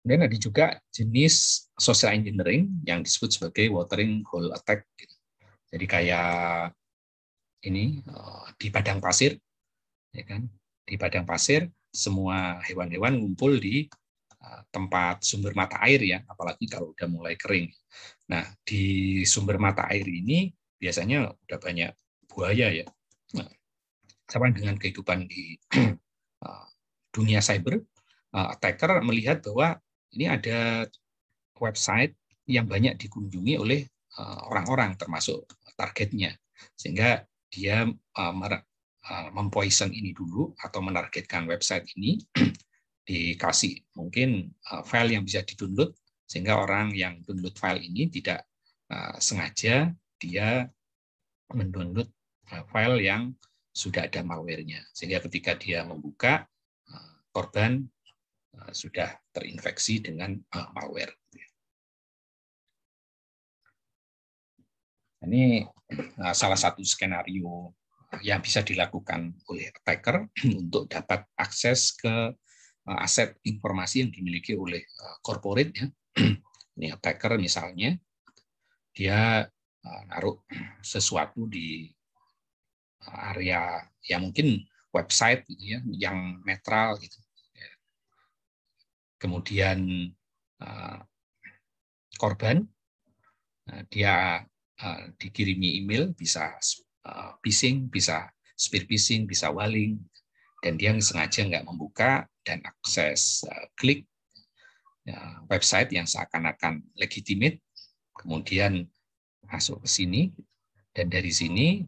Kemudian ada juga jenis social engineering yang disebut sebagai watering hole attack. Jadi kayak ini di padang pasir, ya kan? Di padang pasir semua hewan-hewan ngumpul di tempat sumber mata air ya, apalagi kalau udah mulai kering. Nah, di sumber mata air ini biasanya udah banyak buaya ya. Nah, sama dengan kehidupan di dunia cyber, attacker melihat bahwa ini ada website yang banyak dikunjungi oleh orang-orang termasuk targetnya, sehingga dia mempoison ini dulu atau menargetkan website ini, dikasih mungkin file yang bisa di-download sehingga orang yang download file ini tidak sengaja dia mendownload file yang sudah ada malware-nya, sehingga ketika dia membuka, korban sudah terinfeksi dengan malware. Ini salah satu skenario yang bisa dilakukan oleh attacker untuk dapat akses ke aset informasi yang dimiliki oleh corporate. Ya. Ini attacker misalnya, dia naruh sesuatu di area yang mungkin website gitu ya, yang netral gitu. Kemudian korban dia dikirimi email, bisa phishing, bisa spear phishing, bisa walling, dan dia sengaja nggak membuka dan akses klik website yang seakan-akan legitimate, kemudian masuk ke sini, dan dari sini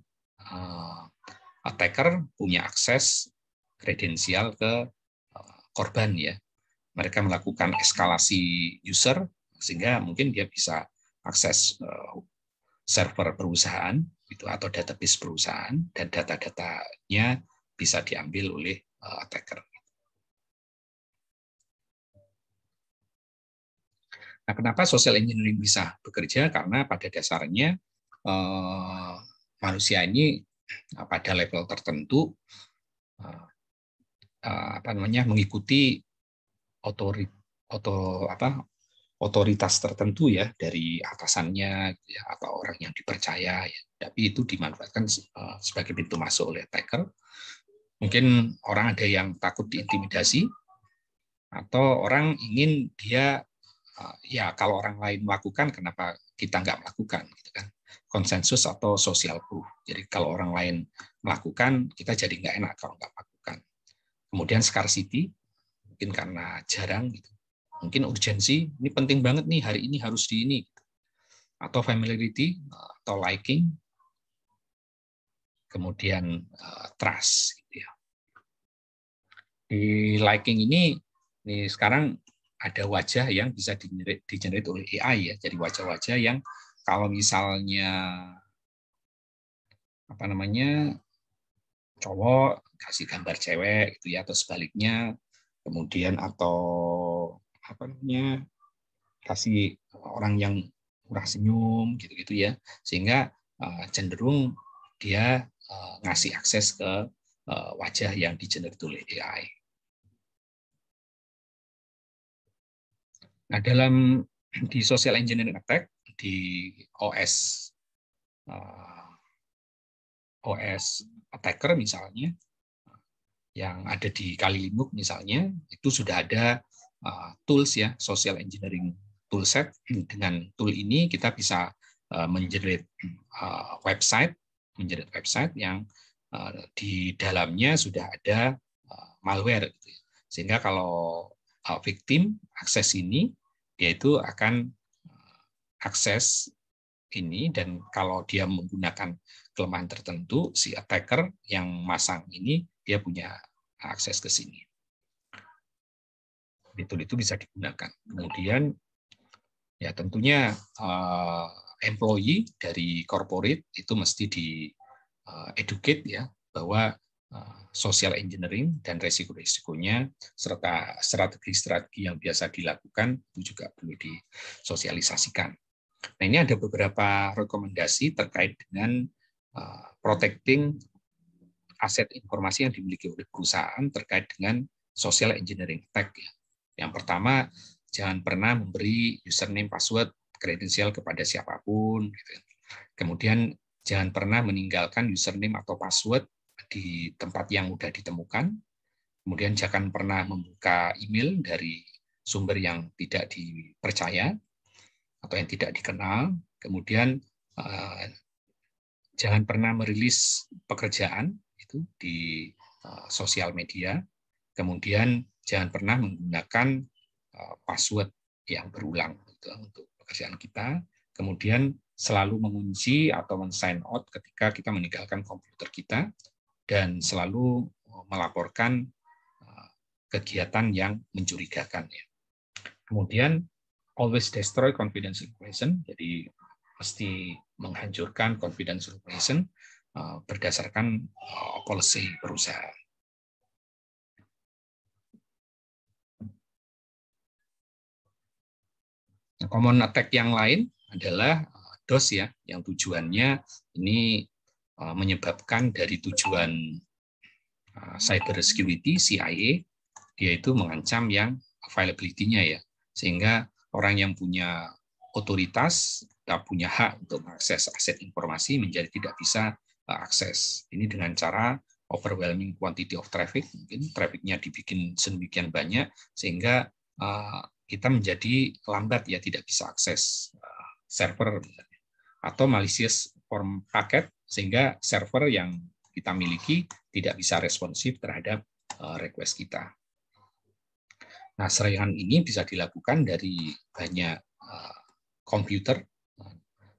attacker punya akses kredensial ke korban ya. Mereka melakukan eskalasi user sehingga mungkin dia bisa akses server perusahaan itu atau database perusahaan, dan data-datanya bisa diambil oleh attacker. Nah, kenapa social engineering bisa bekerja? Karena pada dasarnya manusia ini pada level tertentu mengikuti otoritas tertentu ya dari atasannya ya, atau orang yang dipercaya ya. Tapi itu dimanfaatkan sebagai pintu masuk oleh attacker. Mungkin orang ada yang takut diintimidasi, atau orang ingin dia ya kalau orang lain melakukan kenapa kita nggak melakukan gitu kan. Konsensus atau social proof. Jadi kalau orang lain melakukan, kita jadi nggak enak kalau nggak melakukan. Kemudian scarcity, mungkin karena jarang gitu. Mungkin urgensi, ini penting banget nih, hari ini harus di ini. Atau familiarity, atau liking. Kemudian trust. Gitu ya. Di liking ini sekarang ada wajah yang bisa di-generate oleh AI ya. Jadi wajah-wajah yang kalau misalnya cowok kasih gambar cewek gitu ya, atau sebaliknya, kemudian atau kasih orang yang murah senyum gitu-gitu ya, sehingga cenderung dia ngasih akses ke wajah yang di-generate oleh AI. Nah, di social engineering attack di OS attacker misalnya, yang ada di Kali Linux misalnya, itu sudah ada tools ya, social engineering toolset. Dengan tool ini kita bisa menjerit website yang di dalamnya sudah ada malware, sehingga kalau victim akses ini, yaitu akan akses ini, dan kalau dia menggunakan kelemahan tertentu, si attacker yang masang ini dia punya akses ke sini. Itu bisa digunakan. Kemudian ya tentunya employee dari corporate itu mesti di educate ya, bahwa social engineering dan resiko-resikonya serta strategi-strategi yang biasa dilakukan itu juga perlu disosialisasikan. Nah, ini ada beberapa rekomendasi terkait dengan protecting aset informasi yang dimiliki oleh perusahaan terkait dengan social engineering attack. Yang pertama, jangan pernah memberi username, password, kredensial kepada siapapun. Kemudian jangan pernah meninggalkan username atau password di tempat yang mudah ditemukan. Kemudian jangan pernah membuka email dari sumber yang tidak dipercaya atau yang tidak dikenal. Kemudian jangan pernah merilis pekerjaan itu di sosial media. Kemudian jangan pernah menggunakan password yang berulang untuk pekerjaan kita. Kemudian selalu mengunci atau men-sign out ketika kita meninggalkan komputer kita, dan selalu melaporkan kegiatan yang mencurigakan. Kemudian always destroy confidential information, jadi mesti menghancurkan confidential information berdasarkan policy perusahaan. Common attack yang lain adalah DOS ya, yang tujuannya ini menyebabkan dari tujuan cyber security CIA, dia itu mengancam yang availability-nya ya, sehingga orang yang punya otoritas atau punya hak untuk mengakses aset informasi menjadi tidak bisa akses. Ini dengan cara overwhelming quantity of traffic, mungkin traffic-nya dibikin sedemikian banyak sehingga kita menjadi lambat ya, tidak bisa akses server atau malicious form paket sehingga server yang kita miliki tidak bisa responsif terhadap request kita. Nah, serangan ini bisa dilakukan dari banyak komputer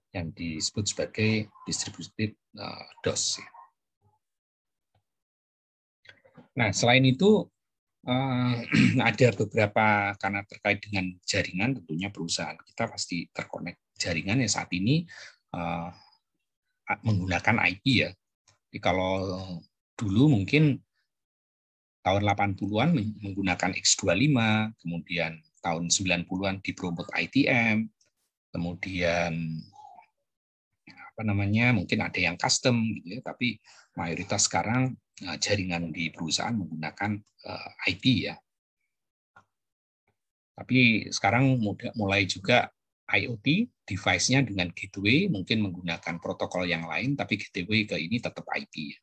yang disebut sebagai distributed DOS. Nah, selain itu ada beberapa, karena terkait dengan jaringan, tentunya perusahaan kita pasti terkonek jaringan yang saat ini menggunakan IP ya. Jadi kalau dulu mungkin tahun 80-an menggunakan X25, kemudian tahun 90-an dipromot ITM, kemudian mungkin ada yang custom gitu ya, tapi mayoritas sekarang jaringan di perusahaan menggunakan IP ya. Tapi sekarang mulai juga IoT device-nya dengan gateway mungkin menggunakan protokol yang lain, tapi gateway ke ini tetap IP.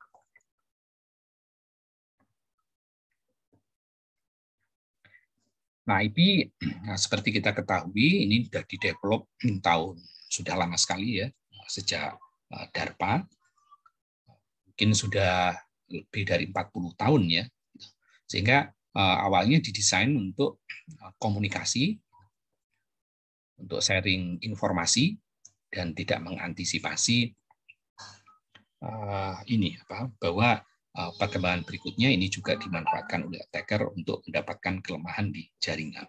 Nah, IP seperti kita ketahui ini sudah didevelop sudah lama sekali ya, sejak DARPA, mungkin sudah lebih dari 40 tahun ya, sehingga awalnya didesain untuk komunikasi, untuk sharing informasi, dan tidak mengantisipasi bahwa perkembangan berikutnya ini juga dimanfaatkan oleh attacker untuk mendapatkan kelemahan di jaringan.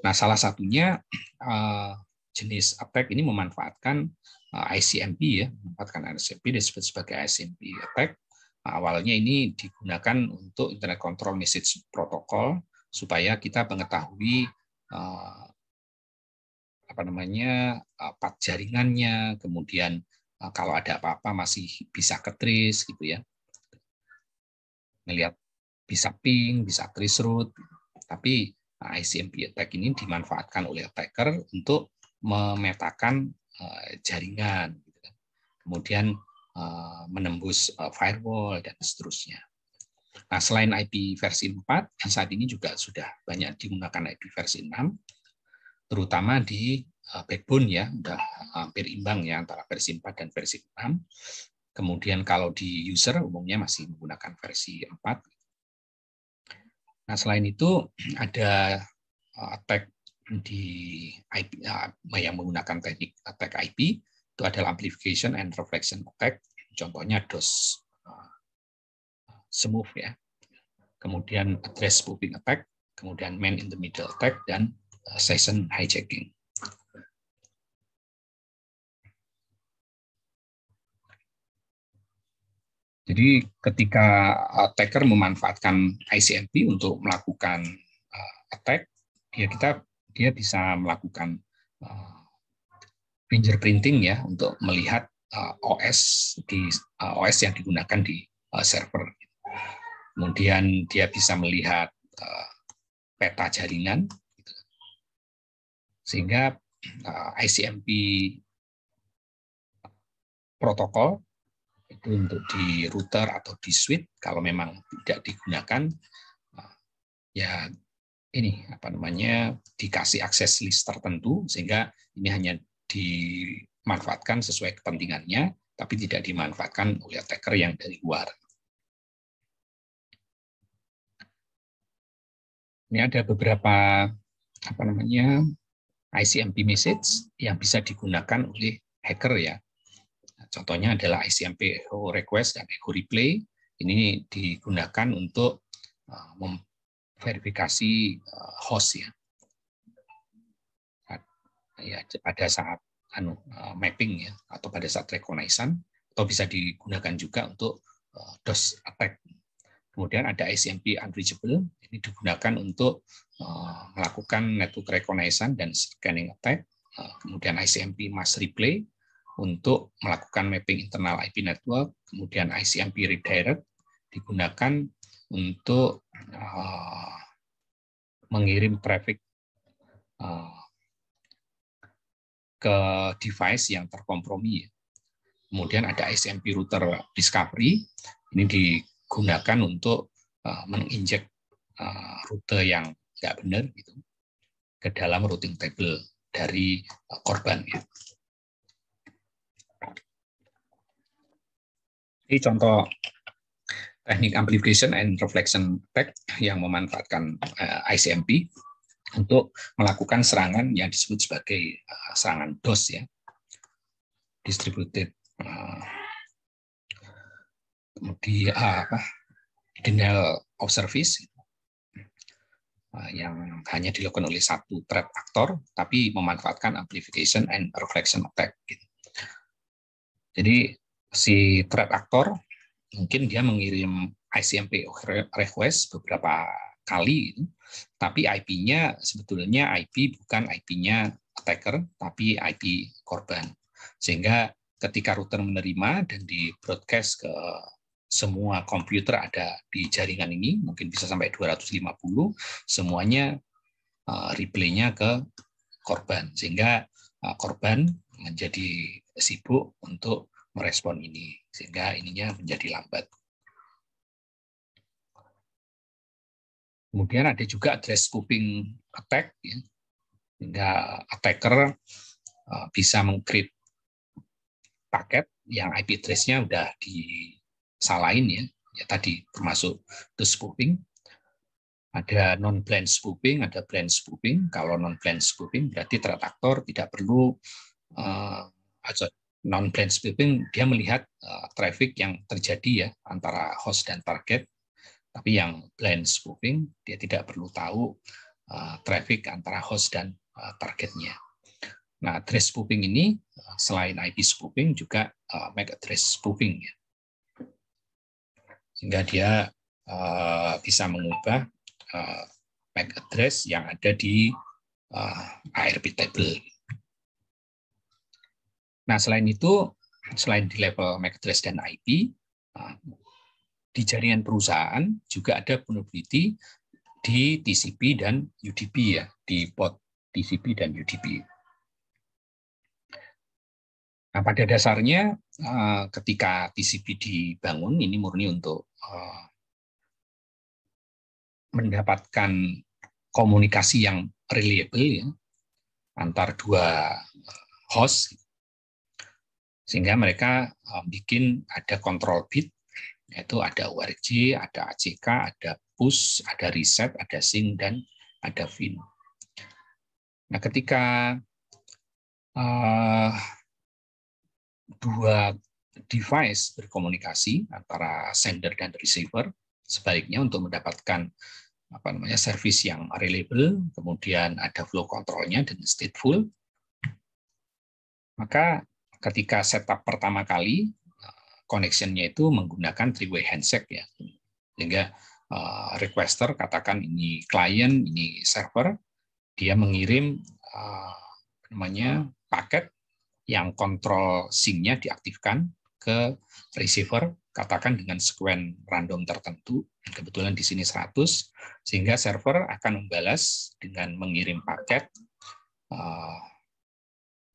Nah, salah satunya jenis attack ini memanfaatkan ICMP ya, memanfaatkan ICMP disebut sebagai ICMP attack. Nah, awalnya ini digunakan untuk Internet Control Message Protocol supaya kita mengetahui path jaringannya, kemudian kalau ada apa-apa masih bisa ke-trace gitu ya. Melihat bisa ping, bisa trace route, tapi ICMP attack ini dimanfaatkan oleh attacker untuk memetakan jaringan, kemudian menembus firewall dan seterusnya. Nah, selain IP versi 4, saat ini juga sudah banyak digunakan IP versi 6, terutama di backbone ya, sudah hampir imbang ya antara versi 4 dan versi 6. Kemudian kalau di user umumnya masih menggunakan versi 4. Nah, selain itu ada attack di IP yang menggunakan teknik attack IP, itu adalah amplification and reflection attack. Contohnya DOS smooth ya. Kemudian address spoofing attack, kemudian man in the middle attack, dan session hijacking. Jadi ketika attacker memanfaatkan ICMP untuk melakukan attack, dia bisa melakukan fingerprinting ya untuk melihat OS yang digunakan di server. Kemudian dia bisa melihat peta jaringan, sehingga ICMP protokol itu untuk di router atau di switch kalau memang tidak digunakan ya ini dikasih akses list tertentu, sehingga ini hanya dimanfaatkan sesuai kepentingannya tapi tidak dimanfaatkan oleh attacker yang dari luar. Ini ada beberapa ICMP message yang bisa digunakan oleh hacker ya. Contohnya adalah ICMP echo request dan echo replay. Ini digunakan untuk memverifikasi host ya. ya pada saat mapping ya, atau pada saat reconnaissance, atau bisa digunakan juga untuk DOS attack. Kemudian ada ICMP unreachable, ini digunakan untuk melakukan network reconnaissance dan scanning attack. Kemudian ICMP mass replay untuk melakukan mapping internal IP network. Kemudian ICMP redirect digunakan untuk mengirim traffic ke device yang terkompromi. Kemudian ada ICMP router discovery, ini digunakan untuk menginjek rute yang nggak benar gitu ke dalam routing table dari korban. Ya. Ini contoh teknik amplification and reflection attack yang memanfaatkan ICMP untuk melakukan serangan yang disebut sebagai serangan DOS ya, distributed denial of service, yang hanya dilakukan oleh satu threat actor, tapi memanfaatkan amplification and reflection attack. Jadi si threat actor mungkin dia mengirim ICMP request beberapa kali, tapi IP-nya sebetulnya IP bukan IP-nya attacker, tapi IP korban. Sehingga ketika router menerima dan di broadcast ke semua komputer ada di jaringan ini, mungkin bisa sampai 250, semuanya replaynya ke korban, sehingga korban menjadi sibuk untuk merespon ini, sehingga ininya menjadi lambat. Kemudian ada juga address spoofing attack, ya, sehingga attacker bisa meng-create paket yang IP address-nya udah disalahin ya, tadi termasuk the spoofing. Ada non-blind spoofing, ada blind spoofing. Kalau non-blind spoofing berarti threat actor tidak perlu non-blind spoofing, dia melihat traffic yang terjadi ya antara host dan target. Tapi yang blind spoofing, dia tidak perlu tahu traffic antara host dan targetnya. Nah, address spoofing ini selain IP spoofing juga MAC address spoofing, ya. Sehingga dia bisa mengubah MAC address yang ada di ARP table. Nah, selain itu, selain di level MAC address dan IP, di jaringan perusahaan juga ada vulnerability di TCP dan UDP ya, di port TCP dan UDP. Nah, pada dasarnya ketika TCP dibangun ini murni untuk mendapatkan komunikasi yang reliable ya, antar dua host, sehingga mereka bikin ada control bit, yaitu ada ORG, ada ACK, ada push, ada reset, ada sync, dan ada fin. Nah, ketika dua device berkomunikasi antara sender dan receiver, sebaliknya untuk mendapatkan service yang reliable, kemudian ada flow controlnya dan stateful, maka ketika setup pertama kali, connection-nya itu menggunakan three-way handshake ya, sehingga requester katakan ini klien, ini server, dia mengirim paket yang kontrol sync-nya diaktifkan ke receiver, katakan dengan sekuen random tertentu, kebetulan di sini 100, sehingga server akan membalas dengan mengirim paket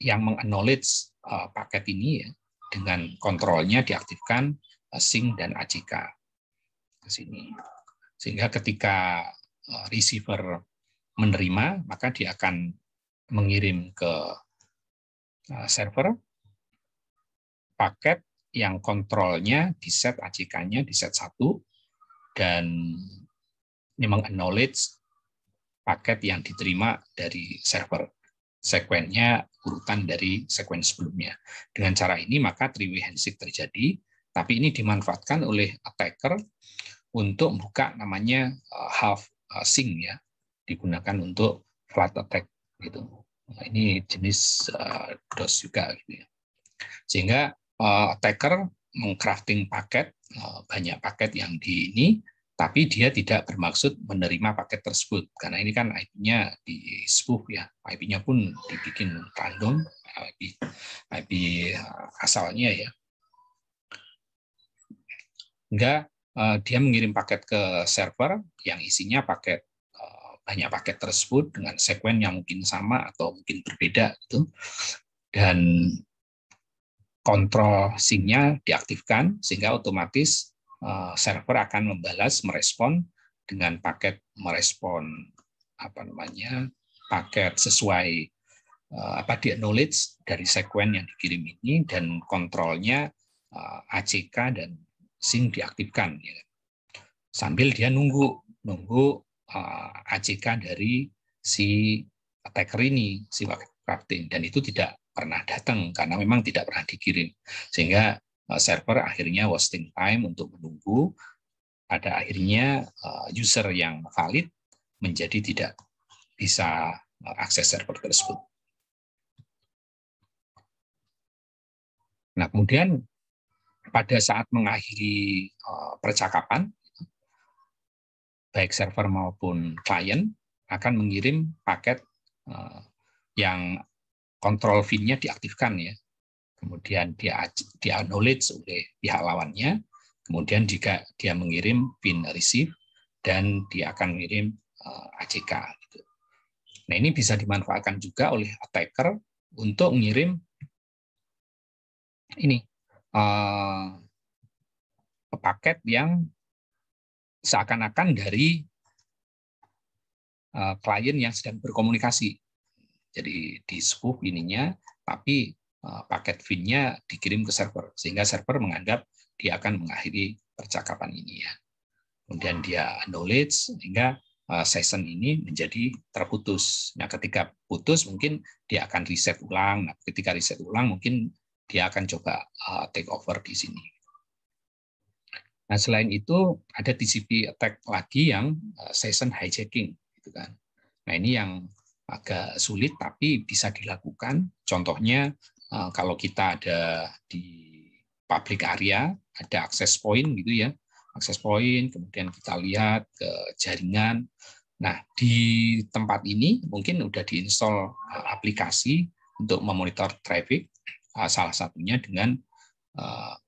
yang meng-acknowledge paket ini ya, dengan kontrolnya diaktifkan sync dan ACK ke sini. Sehingga ketika receiver menerima, maka dia akan mengirim ke server paket yang kontrolnya di set ACK-nya di set 1, dan ini meng-acknowledge paket yang diterima dari server. Sekuennya urutan dari sekuen sebelumnya. Dengan cara ini maka three-way handshake terjadi, tapi ini dimanfaatkan oleh attacker untuk membuka namanya half sync ya, digunakan untuk flat attack gitu. Ini jenis DOS juga, gitu ya. Sehingga attacker mengcrafting paket, banyak paket yang di ini, tapi dia tidak bermaksud menerima paket tersebut, karena ini kan IP-nya di spoof ya, IP-nya pun dibikin random, IP asalnya ya. Hingga dia mengirim paket ke server yang isinya paket, banyak paket tersebut dengan sekuen yang mungkin sama atau mungkin berbeda gitu, dan kontrol sync-nya diaktifkan sehingga otomatis server akan membalas, merespon dengan paket, merespon paket sesuai di acknowledge dari sekuen yang dikirim ini, dan kontrolnya ACK dan sync diaktifkan ya. Sambil dia nunggu ACK dari si attacker ini, si crafting, dan itu tidak pernah datang karena memang tidak pernah dikirim, sehingga server akhirnya wasting time untuk menunggu. Pada akhirnya user yang valid menjadi tidak bisa akses server tersebut. Nah, kemudian pada saat mengakhiri percakapan, baik server maupun klien akan mengirim paket yang kontrol VIN-nya diaktifkan ya. Kemudian dia acknowledge oleh pihak lawannya. Kemudian jika dia mengirim VIN receive, dan dia akan mengirim ACK. Gitu. Nah, ini bisa dimanfaatkan juga oleh attacker untuk mengirim ini paket yang seakan-akan dari klien yang sedang berkomunikasi. Jadi di spoof ininya, tapi paket VIN-nya dikirim ke server, sehingga server menganggap dia akan mengakhiri percakapan ini ya. Kemudian dia acknowledge, sehingga session ini menjadi terputus. Nah, ketika putus mungkin dia akan reset ulang. Nah, ketika reset ulang mungkin dia akan coba take over di sini. Nah, selain itu ada TCP attack lagi yang session hijacking, gitu kan. Nah, ini yang agak sulit tapi bisa dilakukan. Contohnya kalau kita ada di public area, ada access point gitu ya, access point, kemudian kita lihat ke jaringan. Nah, di tempat ini mungkin udah diinstal aplikasi untuk memonitor traffic, salah satunya dengan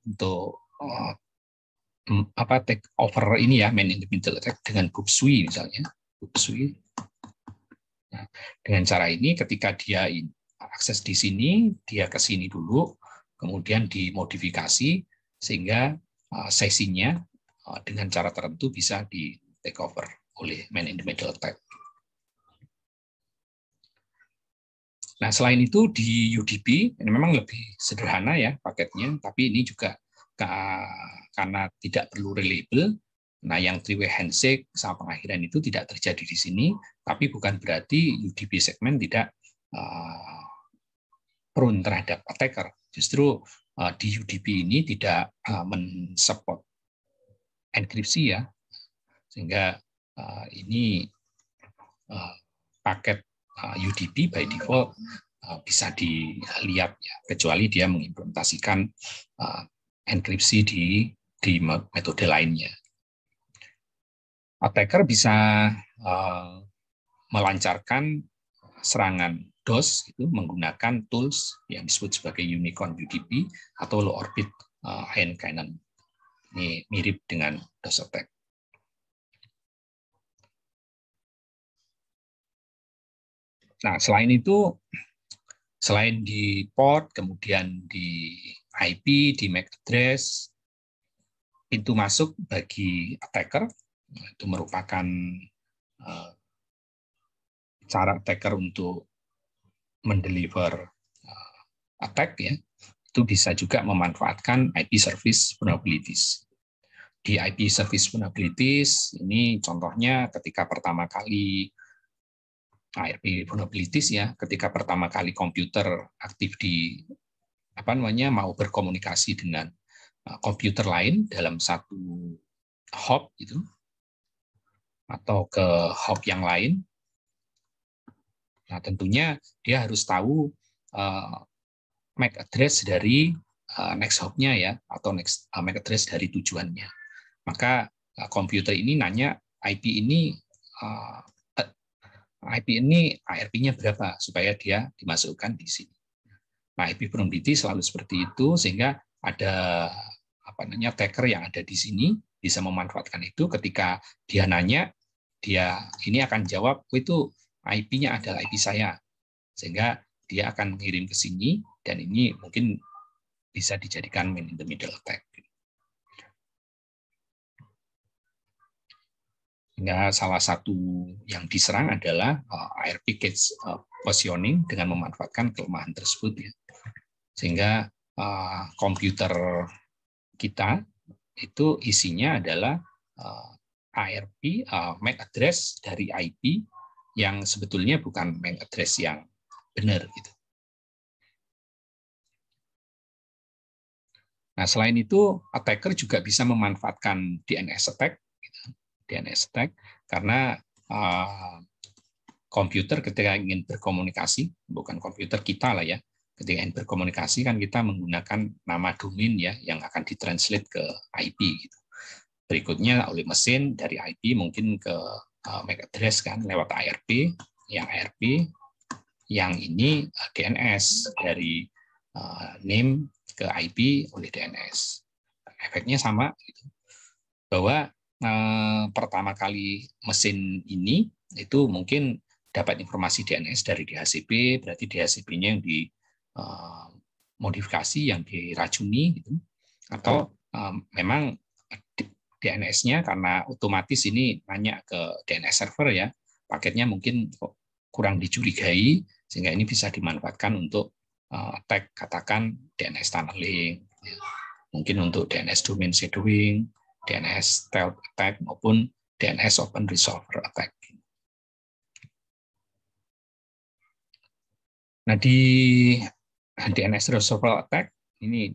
untuk take over ini ya, man in the middle attack dengan Bubsui misalnya. Bubsui. Nah, dengan cara ini ketika dia akses di sini, dia ke sini dulu, kemudian dimodifikasi sehingga sesinya dengan cara tertentu bisa di take over oleh man in the middle attack. Nah, selain itu di UDP ini memang lebih sederhana ya paketnya, tapi ini juga karena tidak perlu reliable. Nah, yang three-way handshake sama pengakhiran itu tidak terjadi di sini, tapi bukan berarti UDP segmen tidak prone terhadap attacker. Justru di UDP ini tidak mensupport enkripsi ya, sehingga ini paket UDP by default bisa dilihat ya, kecuali dia mengimplementasikan enkripsi di metode lainnya. Attacker bisa melancarkan serangan DOS itu menggunakan tools yang disebut sebagai Unicorn UDP atau low orbit ion cannon. Ini mirip dengan DOS attack. Nah, selain itu, selain di port, kemudian di IP, di MAC address, pintu masuk bagi attacker itu merupakan cara attacker untuk mendeliver attack ya, itu bisa juga memanfaatkan IP service vulnerabilities. Di IP service vulnerabilities ini contohnya ketika pertama kali IP vulnerabilities ya, ketika pertama kali komputer aktif di mau berkomunikasi dengan komputer lain dalam satu hop itu atau ke hop yang lain, Nah, tentunya dia harus tahu MAC address dari next hop-nya ya, atau MAC address dari tujuannya. Maka komputer ini nanya IP ini ARP-nya berapa supaya dia dimasukkan di sini. Nah, IP probability selalu seperti itu, sehingga ada attacker yang ada di sini bisa memanfaatkan itu. Ketika dia nanya, dia ini akan jawab, itu IP-nya adalah IP saya, sehingga dia akan mengirim ke sini, dan ini mungkin bisa dijadikan man in the middle attack. Sehingga salah satu yang diserang adalah ARP cache positioning dengan memanfaatkan kelemahan tersebut, ya. Sehingga komputer kita itu isinya adalah ARP, MAC address dari IP yang sebetulnya bukan MAC address yang benar, gitu. Nah, selain itu, attacker juga bisa memanfaatkan DNS attack, gitu. DNS attack karena komputer ketika ingin berkomunikasi, bukan komputer kita lah ya, ketika ingin berkomunikasi kan kita menggunakan nama domain ya yang akan ditranslate ke IP, gitu. Berikutnya oleh mesin dari IP mungkin ke MAC address kan lewat ARP, yang ini DNS dari name ke IP oleh DNS. Efeknya sama, gitu. Bahwa pertama kali mesin ini itu mungkin dapat informasi DNS dari DHCP, berarti DHCP-nya yang dimodifikasi, yang diracuni, gitu. Atau memang DNS-nya karena otomatis ini nanya ke DNS server ya, paketnya mungkin kurang dicurigai, sehingga ini bisa dimanfaatkan untuk attack, katakan DNS tunneling, ya. Mungkin untuk DNS domain shadowing, DNS stealth attack, maupun DNS open resolver attack. Nah, di DNS resolver attack ini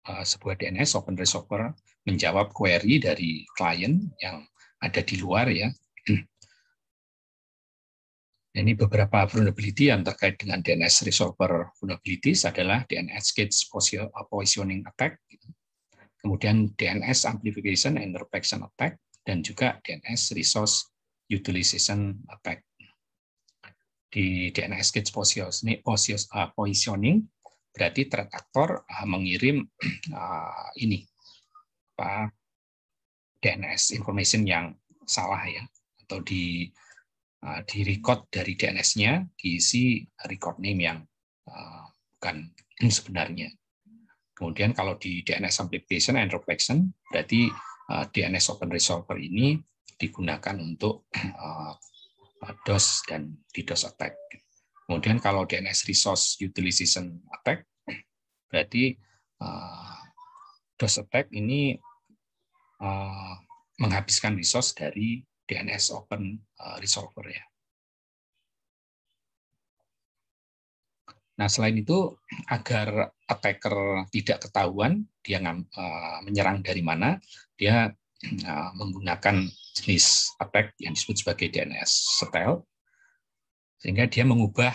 sebuah DNS open resolver menjawab query dari klien yang ada di luar ya. Ini beberapa vulnerability yang terkait dengan DNS resolver vulnerabilities adalah DNS cache positioning attack, kemudian DNS amplification and interpolation attack, dan juga DNS resource utilization attack. Di DNS cache positioning berarti threat actor mengirim DNS information yang salah ya, atau di record dari DNS-nya diisi record name yang bukan sebenarnya. Kemudian kalau di DNS amplification and reflection berarti DNS open resolver ini digunakan untuk DOS dan DDoS attack. Kemudian kalau DNS resource utilization attack berarti DOS attack ini menghabiskan resource dari DNS open resolver ya. Nah, selain itu, agar attacker tidak ketahuan dia menyerang dari mana, dia menggunakan jenis attack yang disebut sebagai DNS stealth, sehingga dia mengubah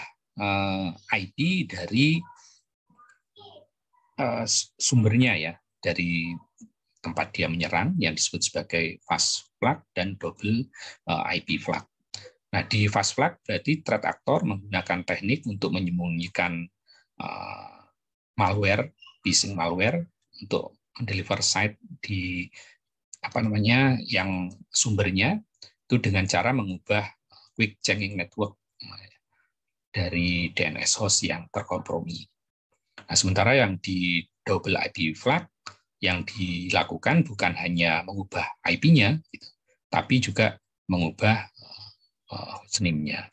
IP dari sumbernya ya, dari tempat dia menyerang yang disebut sebagai fast flag dan double IP flag. Nah, di fast flag berarti threat actor menggunakan teknik untuk menyembunyikan malware, phishing malware untuk deliver site di yang sumbernya itu dengan cara mengubah quick changing network dari DNS host yang terkompromi. Nah, sementara yang di double IP flag yang dilakukan bukan hanya mengubah IP-nya, gitu, tapi juga mengubah name-nya.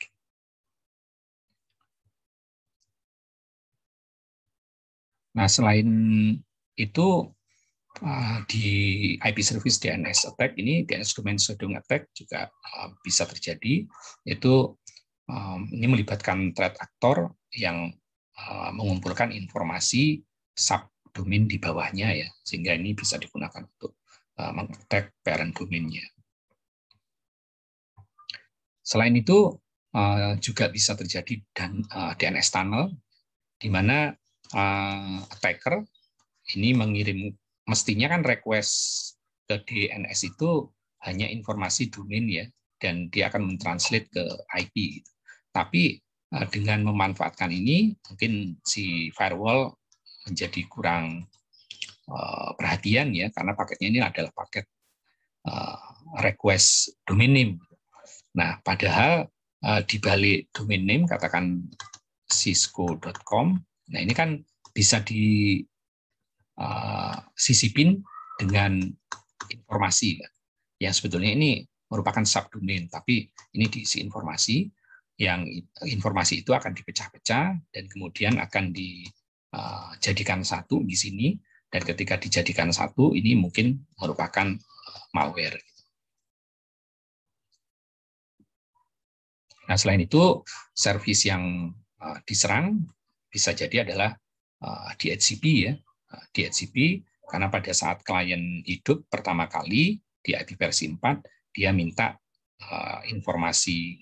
Nah, selain itu di IP service DNS attack ini, DNS domain shadowing attack juga bisa terjadi, yaitu ini melibatkan threat actor yang mengumpulkan informasi subdomain di bawahnya ya, sehingga ini bisa digunakan untuk meng-attack parent domain-nya. Selain itu, juga bisa terjadi DNS tunnel, di mana attacker ini mengirim, mestinya kan request ke DNS itu hanya informasi domain ya, dan dia akan mentranslate ke IP. Tapi dengan memanfaatkan ini, mungkin si firewall menjadi kurang perhatian ya, karena paketnya ini adalah paket request domain name. Nah, padahal di balik domain name, katakan cisco.com, nah ini kan bisa disisipin dengan informasi yang sebetulnya ini merupakan subdomain, tapi ini diisi informasi, yang informasi itu akan dipecah-pecah dan kemudian akan dijadikan satu di sini, dan ketika dijadikan satu ini mungkin merupakan malware. Nah, selain itu, service yang diserang bisa jadi adalah DHCP ya. DHCP karena pada saat klien hidup pertama kali di IP versi 4, dia minta informasi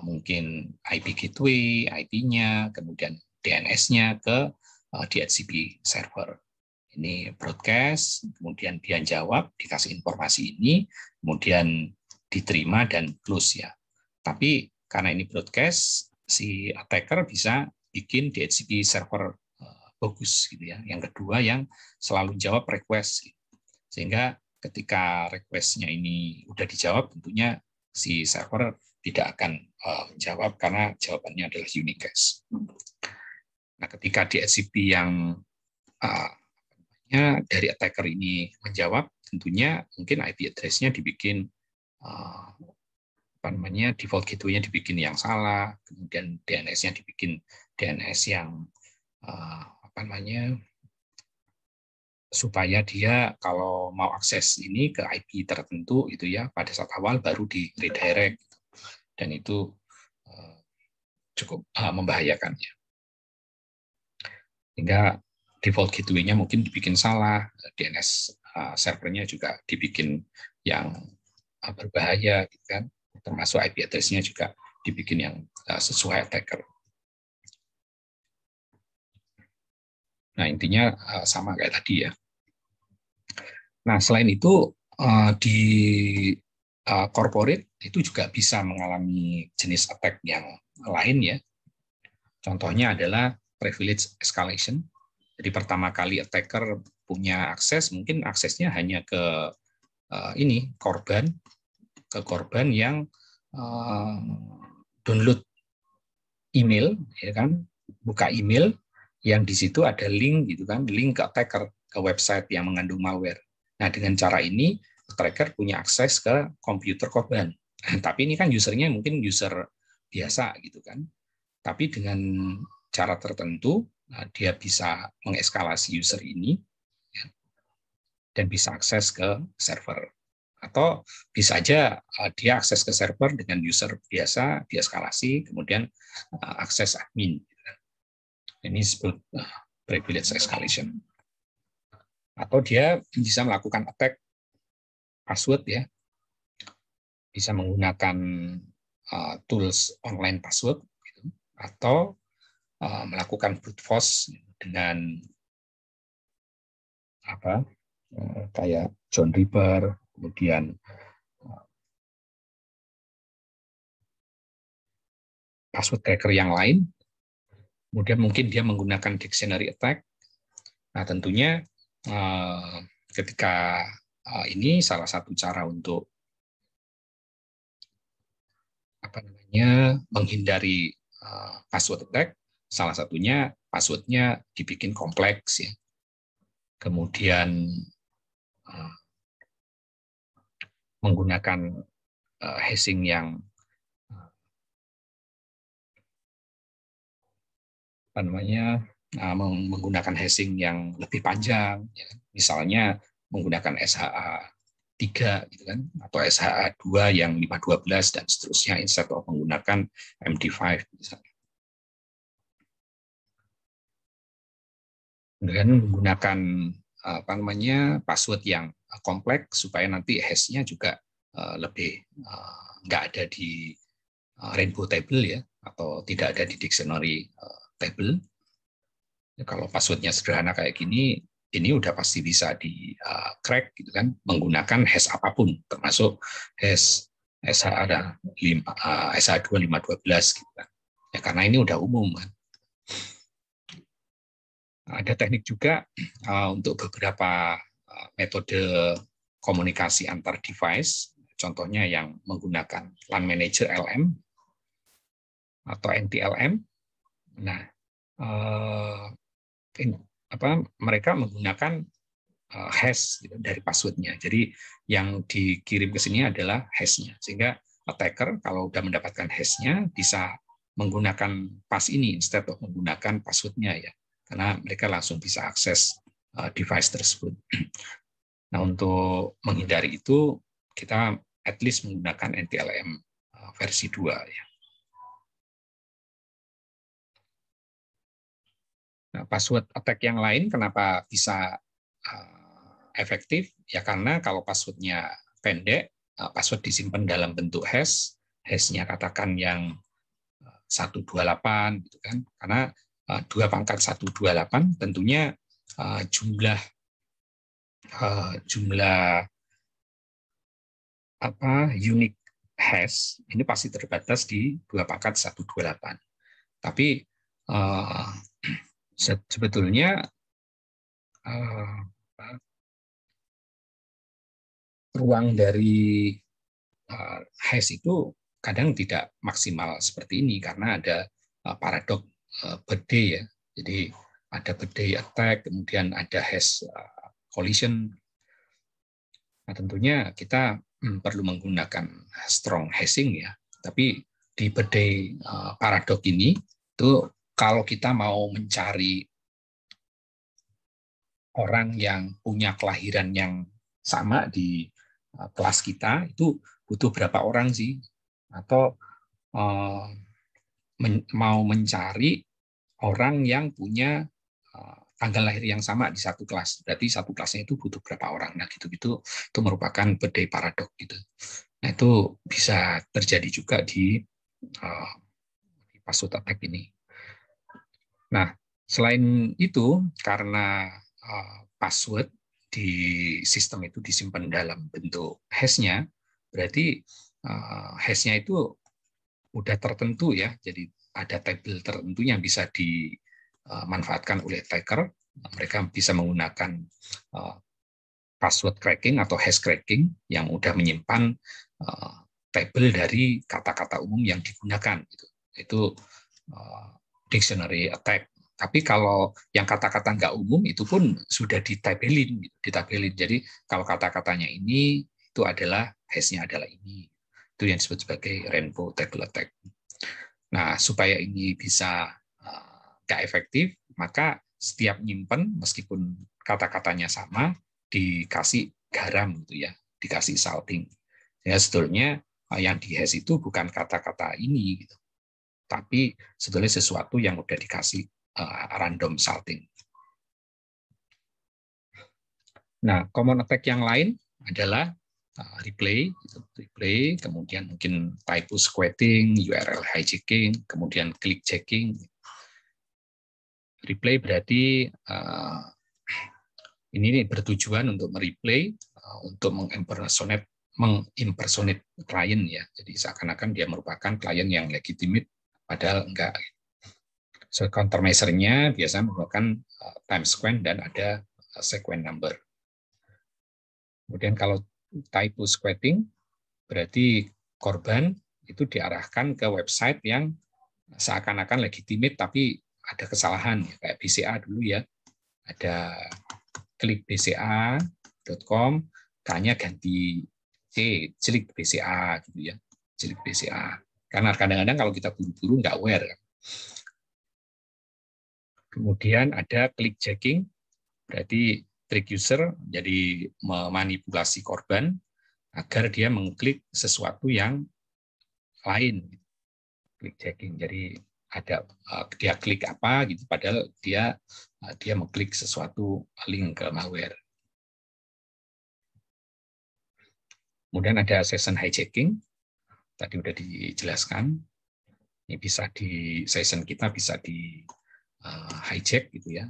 mungkin IP gateway, IP-nya, kemudian DNS-nya ke DHCP server. Ini broadcast, kemudian dia jawab, dikasih informasi ini, kemudian diterima dan close ya. Tapi karena ini broadcast, si attacker bisa bikin DHCP server bagus gitu ya. Yang kedua yang selalu jawab request, sehingga ketika request-nya ini udah dijawab, tentunya si server tidak akan menjawab karena jawabannya adalah unicast. Nah, ketika DHCP yang dari attacker ini menjawab, tentunya mungkin IP address-nya dibikin default gateway-nya dibikin yang salah, kemudian DNS-nya dibikin DNS yang supaya dia kalau mau akses ini ke IP tertentu itu ya pada saat awal baru di redirect, dan itu cukup membahayakan ya. Hingga default gateway-nya mungkin dibikin salah, DNS servernya juga dibikin yang berbahaya, gitu kan? Termasuk IP address-nya juga dibikin yang sesuai attacker. Nah, intinya sama kayak tadi ya. Nah, selain itu di corporate itu juga bisa mengalami jenis attack yang lain ya. Contohnya adalah privilege escalation. Jadi pertama kali attacker punya akses, mungkin aksesnya hanya ke korban yang download email, ya kan, buka email yang di situ ada link gitu kan, link ke attacker ke website yang mengandung malware. Nah, dengan cara ini attacker punya akses ke komputer korban. Tapi ini kan usernya mungkin user biasa gitu kan. Tapi dengan cara tertentu dia bisa mengeskalasi user ini dan bisa akses ke server. Atau bisa aja dia akses ke server dengan user biasa, dia eskalasi, kemudian akses admin. Ini disebut privilege escalation. Atau dia bisa melakukan attack password ya, bisa menggunakan tools online password, gitu. Atau melakukan brute force dengan kayak John Ripper, kemudian password cracker yang lain, kemudian mungkin dia menggunakan dictionary attack. Nah, tentunya ketika ini salah satu cara untuk menghindari password attack, salah satunya passwordnya dibikin kompleks ya. Kemudian menggunakan hashing yang menggunakan hashing yang lebih panjang, ya. Misalnya menggunakan SHA-3 gitu kan, atau SHA-2 yang 512 dan seterusnya, instead of menggunakan MD5 misalnya. Dan menggunakan password yang kompleks supaya nanti hash-nya juga lebih nggak ada di rainbow table ya, atau tidak ada di dictionary table. Ya, kalau passwordnya sederhana kayak gini, ini udah pasti bisa di crack gitu kan, menggunakan hash apapun, termasuk hash SH ada SH2512 gitu kan. Ya karena ini udah umum kan. Ada teknik juga untuk beberapa metode komunikasi antar device, contohnya yang menggunakan LAN Manager LM atau NTLM. Nah, mereka menggunakan hash gitu, dari passwordnya. Jadi yang dikirim ke sini adalah hashnya, sehingga attacker kalau sudah mendapatkan hashnya bisa menggunakan pass ini instead of menggunakan passwordnya ya, karena mereka langsung bisa akses device tersebut. Nah, untuk menghindari itu kita at least menggunakan NTLM versi 2 ya. Nah, password attack yang lain kenapa bisa efektif? Ya karena kalau passwordnya pendek, password disimpan dalam bentuk hash, hashnya katakan yang 128 gitu kan. Karena 2 × 128 tentunya jumlah unique hash ini pasti terbatas di 2 × 128. Tapi sebetulnya ruang dari hash itu kadang tidak maksimal seperti ini karena ada paradok birthday ya. Jadi ada birthday attack, kemudian ada hash collision. Nah, tentunya kita perlu menggunakan strong hashing ya. Tapi di birthday paradok ini itu kalau kita mau mencari orang yang punya kelahiran yang sama di kelas kita, itu butuh berapa orang sih? Atau mau mencari orang yang punya tanggal lahir yang sama di satu kelas, berarti satu kelasnya itu butuh berapa orang? Nah, gitu-gitu itu merupakan birthday paradox gitu. Nah, itu bisa terjadi juga di password attack ini. Nah, selain itu karena password di sistem itu disimpan dalam bentuk hash-nya, berarti hash-nya itu udah tertentu ya, jadi ada tabel tertentu yang bisa dimanfaatkan oleh attacker. Mereka bisa menggunakan password cracking atau hash cracking yang udah menyimpan tabel dari kata-kata umum yang digunakan. Itu dictionary attack. Tapi kalau yang kata-kata nggak umum itu pun sudah ditabelin. Jadi kalau kata-katanya ini itu adalah hash-nya adalah ini. Itu yang disebut sebagai rainbow table attack. Nah, supaya ini bisa nggak efektif, maka setiap nyimpen meskipun kata-katanya sama dikasih garam gitu ya, dikasih salting. Ya sebetulnya yang dihash itu bukan kata-kata ini gitu, tapi sebetulnya sesuatu yang udah dikasih random salting. Nah, common attack yang lain adalah replay, kemudian mungkin typo squatting, URL hijacking, kemudian click checking. Replay berarti ini bertujuan untuk mereplay, untuk mengimpersonate klien ya. Jadi seakan-akan dia merupakan klien yang legitimate, padahal enggak. So, countermeasure-nya biasanya menggunakan time sequence dan ada sequence number. Kemudian kalau typo squatting berarti korban itu diarahkan ke website yang seakan-akan legitimate tapi ada kesalahan ya, kayak BCA dulu ya. Ada klik bca.com, K-nya ganti C, jelik BCA gitu ya. Jelik BCA. Karena kadang-kadang kalau kita buru-buru nggak aware. Kemudian ada click checking, berarti trick user jadi memanipulasi korban agar dia mengklik sesuatu yang lain. Click checking, jadi ada dia klik apa gitu, padahal dia mengklik sesuatu link ke malware. Kemudian ada session hijacking, tadi udah dijelaskan. Ini bisa di session kita bisa di hijack gitu ya.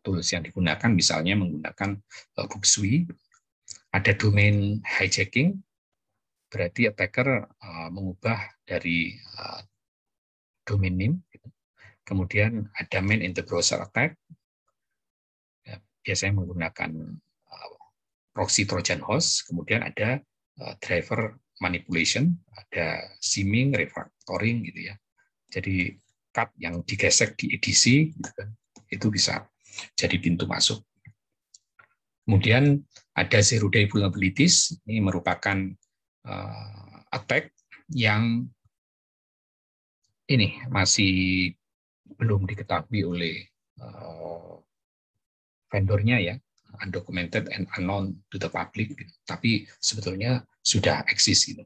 Tools yang digunakan misalnya menggunakan Booksui. Ada domain hijacking, berarti attacker mengubah dari domain name. Kemudian ada man in the browser attack, biasanya menggunakan proxy Trojan horse. Kemudian ada driver manipulation, ada skimming, refactoring gitu ya. Jadi cut yang digesek di edisi gitu kan, itu bisa jadi pintu masuk. Kemudian ada zero day vulnerabilities, ini merupakan attack yang ini masih belum diketahui oleh vendornya ya, undocumented and unknown to the public, tapi sebetulnya sudah eksis gitu.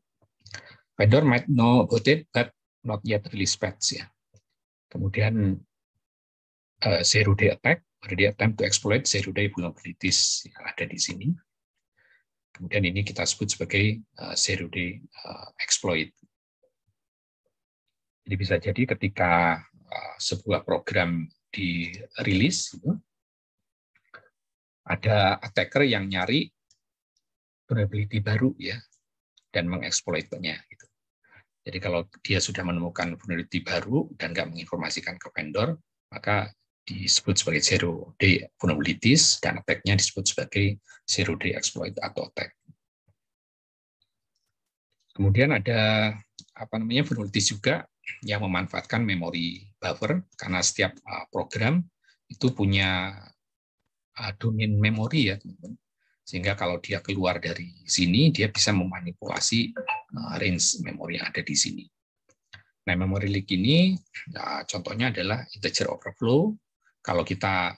Vendor might know about it but not yet release patch ya. Kemudian zero day attack, already attempt to exploit zero day vulnerabilities yang ada di sini. Kemudian ini kita sebut sebagai zero day exploit. Jadi bisa jadi ketika sebuah program dirilis, ada attacker yang nyari vulnerability baru ya dan mengeksploitnya. Gitu. Jadi kalau dia sudah menemukan vulnerability baru dan nggak menginformasikan ke vendor, maka disebut sebagai zero day vulnerabilities dan attack-nya disebut sebagai zero day exploit atau attack. Kemudian ada vulnerabilities juga yang memanfaatkan memori buffer karena setiap program itu punya domain memori ya teman-teman. Sehingga kalau dia keluar dari sini dia bisa memanipulasi range memori yang ada di sini. Nah, memory leak ini contohnya adalah integer overflow. Kalau kita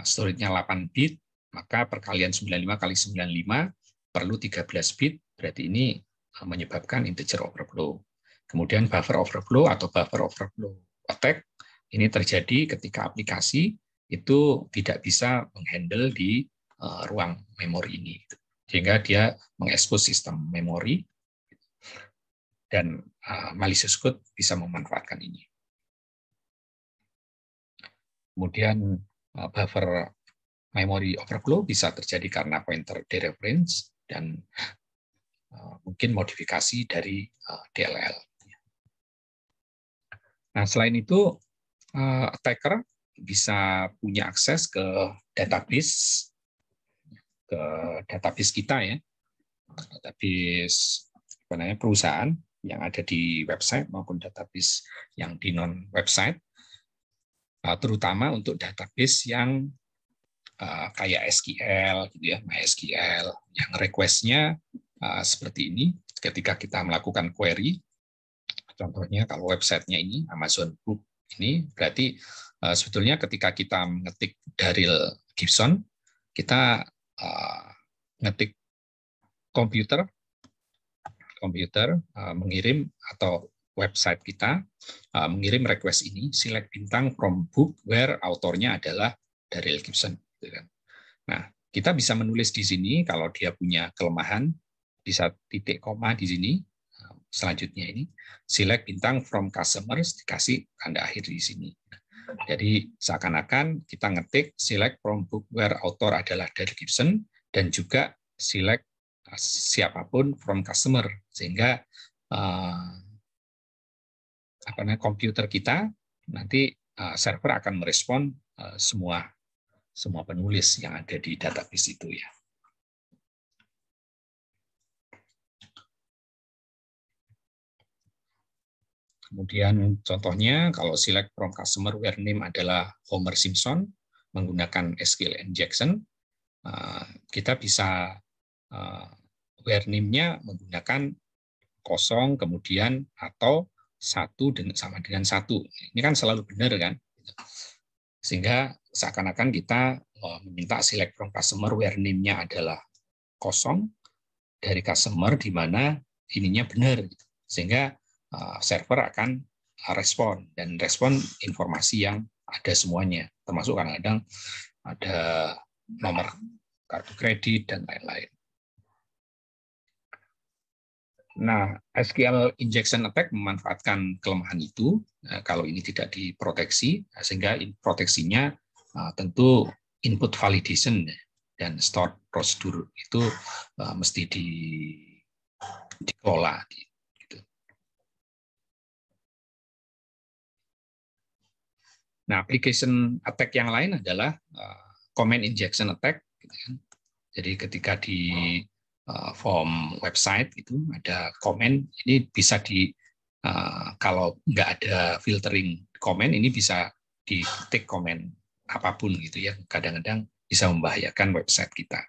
storage-nya 8 bit, maka perkalian 95 kali 95 perlu 13 bit, berarti ini menyebabkan integer overflow. Kemudian buffer overflow atau buffer overflow attack, ini terjadi ketika aplikasi itu tidak bisa menghandle di ruang memori ini. Sehingga dia mengekspos sistem memori, dan malicious code bisa memanfaatkan ini. Kemudian buffer memory overflow bisa terjadi karena pointer dereference dan mungkin modifikasi dari DLL. Nah, selain itu attacker bisa punya akses ke database kita ya, database perusahaan yang ada di website maupun database yang di non website, terutama untuk database yang kayak SQL gitu ya, MySQL yang request-nya seperti ini. Ketika kita melakukan query, contohnya kalau websitenya ini Amazon Book ini, berarti sebetulnya ketika kita mengetik Daryl Gibson, kita ngetik komputer mengirim atau website kita mengirim request ini, select bintang from book where autornya adalah Daryl Gibson. Nah, kita bisa menulis di sini kalau dia punya kelemahan, bisa titik koma di sini. Selanjutnya ini select bintang from customers, dikasih tanda akhir di sini. Jadi seakan-akan kita ngetik select from book where author adalah Daryl Gibson dan juga select siapapun from customer, sehingga komputer kita nanti server akan merespon semua penulis yang ada di database itu ya. Kemudian contohnya kalau select from customer where name adalah Homer Simpson menggunakan SQL injection, kita bisa where name-nya menggunakan kosong kemudian atau satu sama dengan satu. Ini kan selalu benar kan? Sehingga seakan-akan kita meminta select from customer where name-nya adalah kosong dari customer di mana ininya benar. Sehingga server akan respon dan respon informasi yang ada semuanya, termasuk kadang-kadang ada nomor kartu kredit dan lain-lain. Nah, SQL injection attack memanfaatkan kelemahan itu kalau ini tidak diproteksi, sehingga proteksinya tentu input validation dan stored procedure itu mesti dikelola. Gitu. Nah, application attack yang lain adalah comment injection attack. Gitu kan. Jadi ketika di form website itu ada komen, ini bisa kalau nggak ada filtering komen, ini bisa diketik komen apapun gitu ya. Kadang-kadang bisa membahayakan website kita.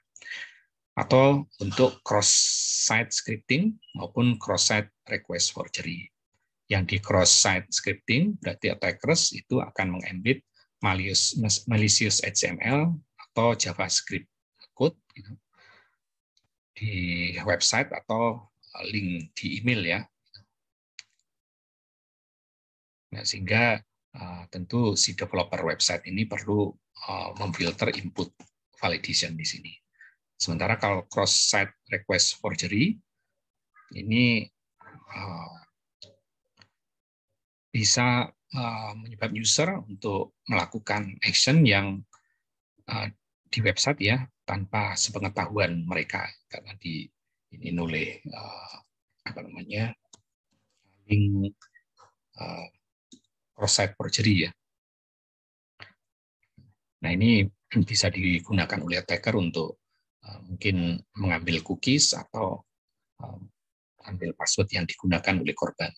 Atau untuk cross-site scripting maupun cross-site request forgery. Yang di cross-site scripting berarti attackers itu akan mengembed malicious HTML atau JavaScript code gitu, di website atau link di email ya. Nah, sehingga tentu si developer website ini perlu memfilter input validation di sini. Sementara kalau cross-site request forgery ini bisa menyebabkan user untuk melakukan action yang di website ya tanpa sepengetahuan mereka, karena ini oleh link cross-site forgery ya. Nah, ini bisa digunakan oleh attacker untuk mungkin mengambil cookies atau ambil password yang digunakan oleh korban.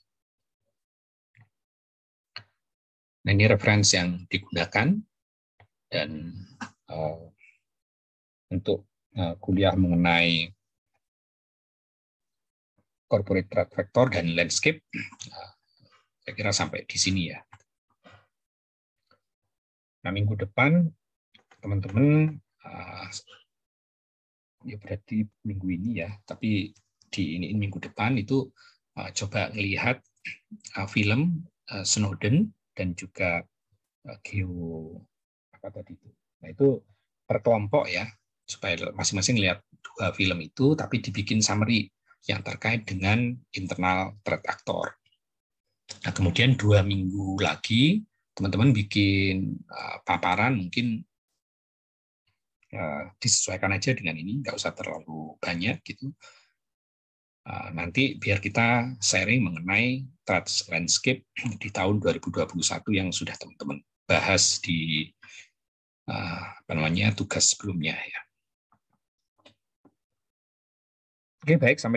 Nah, ini referensi yang digunakan, dan untuk kuliah mengenai corporate threat vector dan landscape, saya kira sampai di sini ya. Nah, minggu depan teman-teman, ya berarti minggu ini ya, tapi di ini minggu depan itu coba melihat film Snowden dan juga apa tadi itu. Nah, itu per kelompok ya, supaya masing-masing lihat 2 film itu, tapi dibikin summary yang terkait dengan internal threat actor. Nah, kemudian 2 minggu lagi teman-teman bikin paparan, mungkin disesuaikan aja dengan ini, nggak usah terlalu banyak gitu. Nanti biar kita sharing mengenai threat landscape di tahun 2021 yang sudah teman-teman bahas di tugas sebelumnya ya. Oke, baik, sampai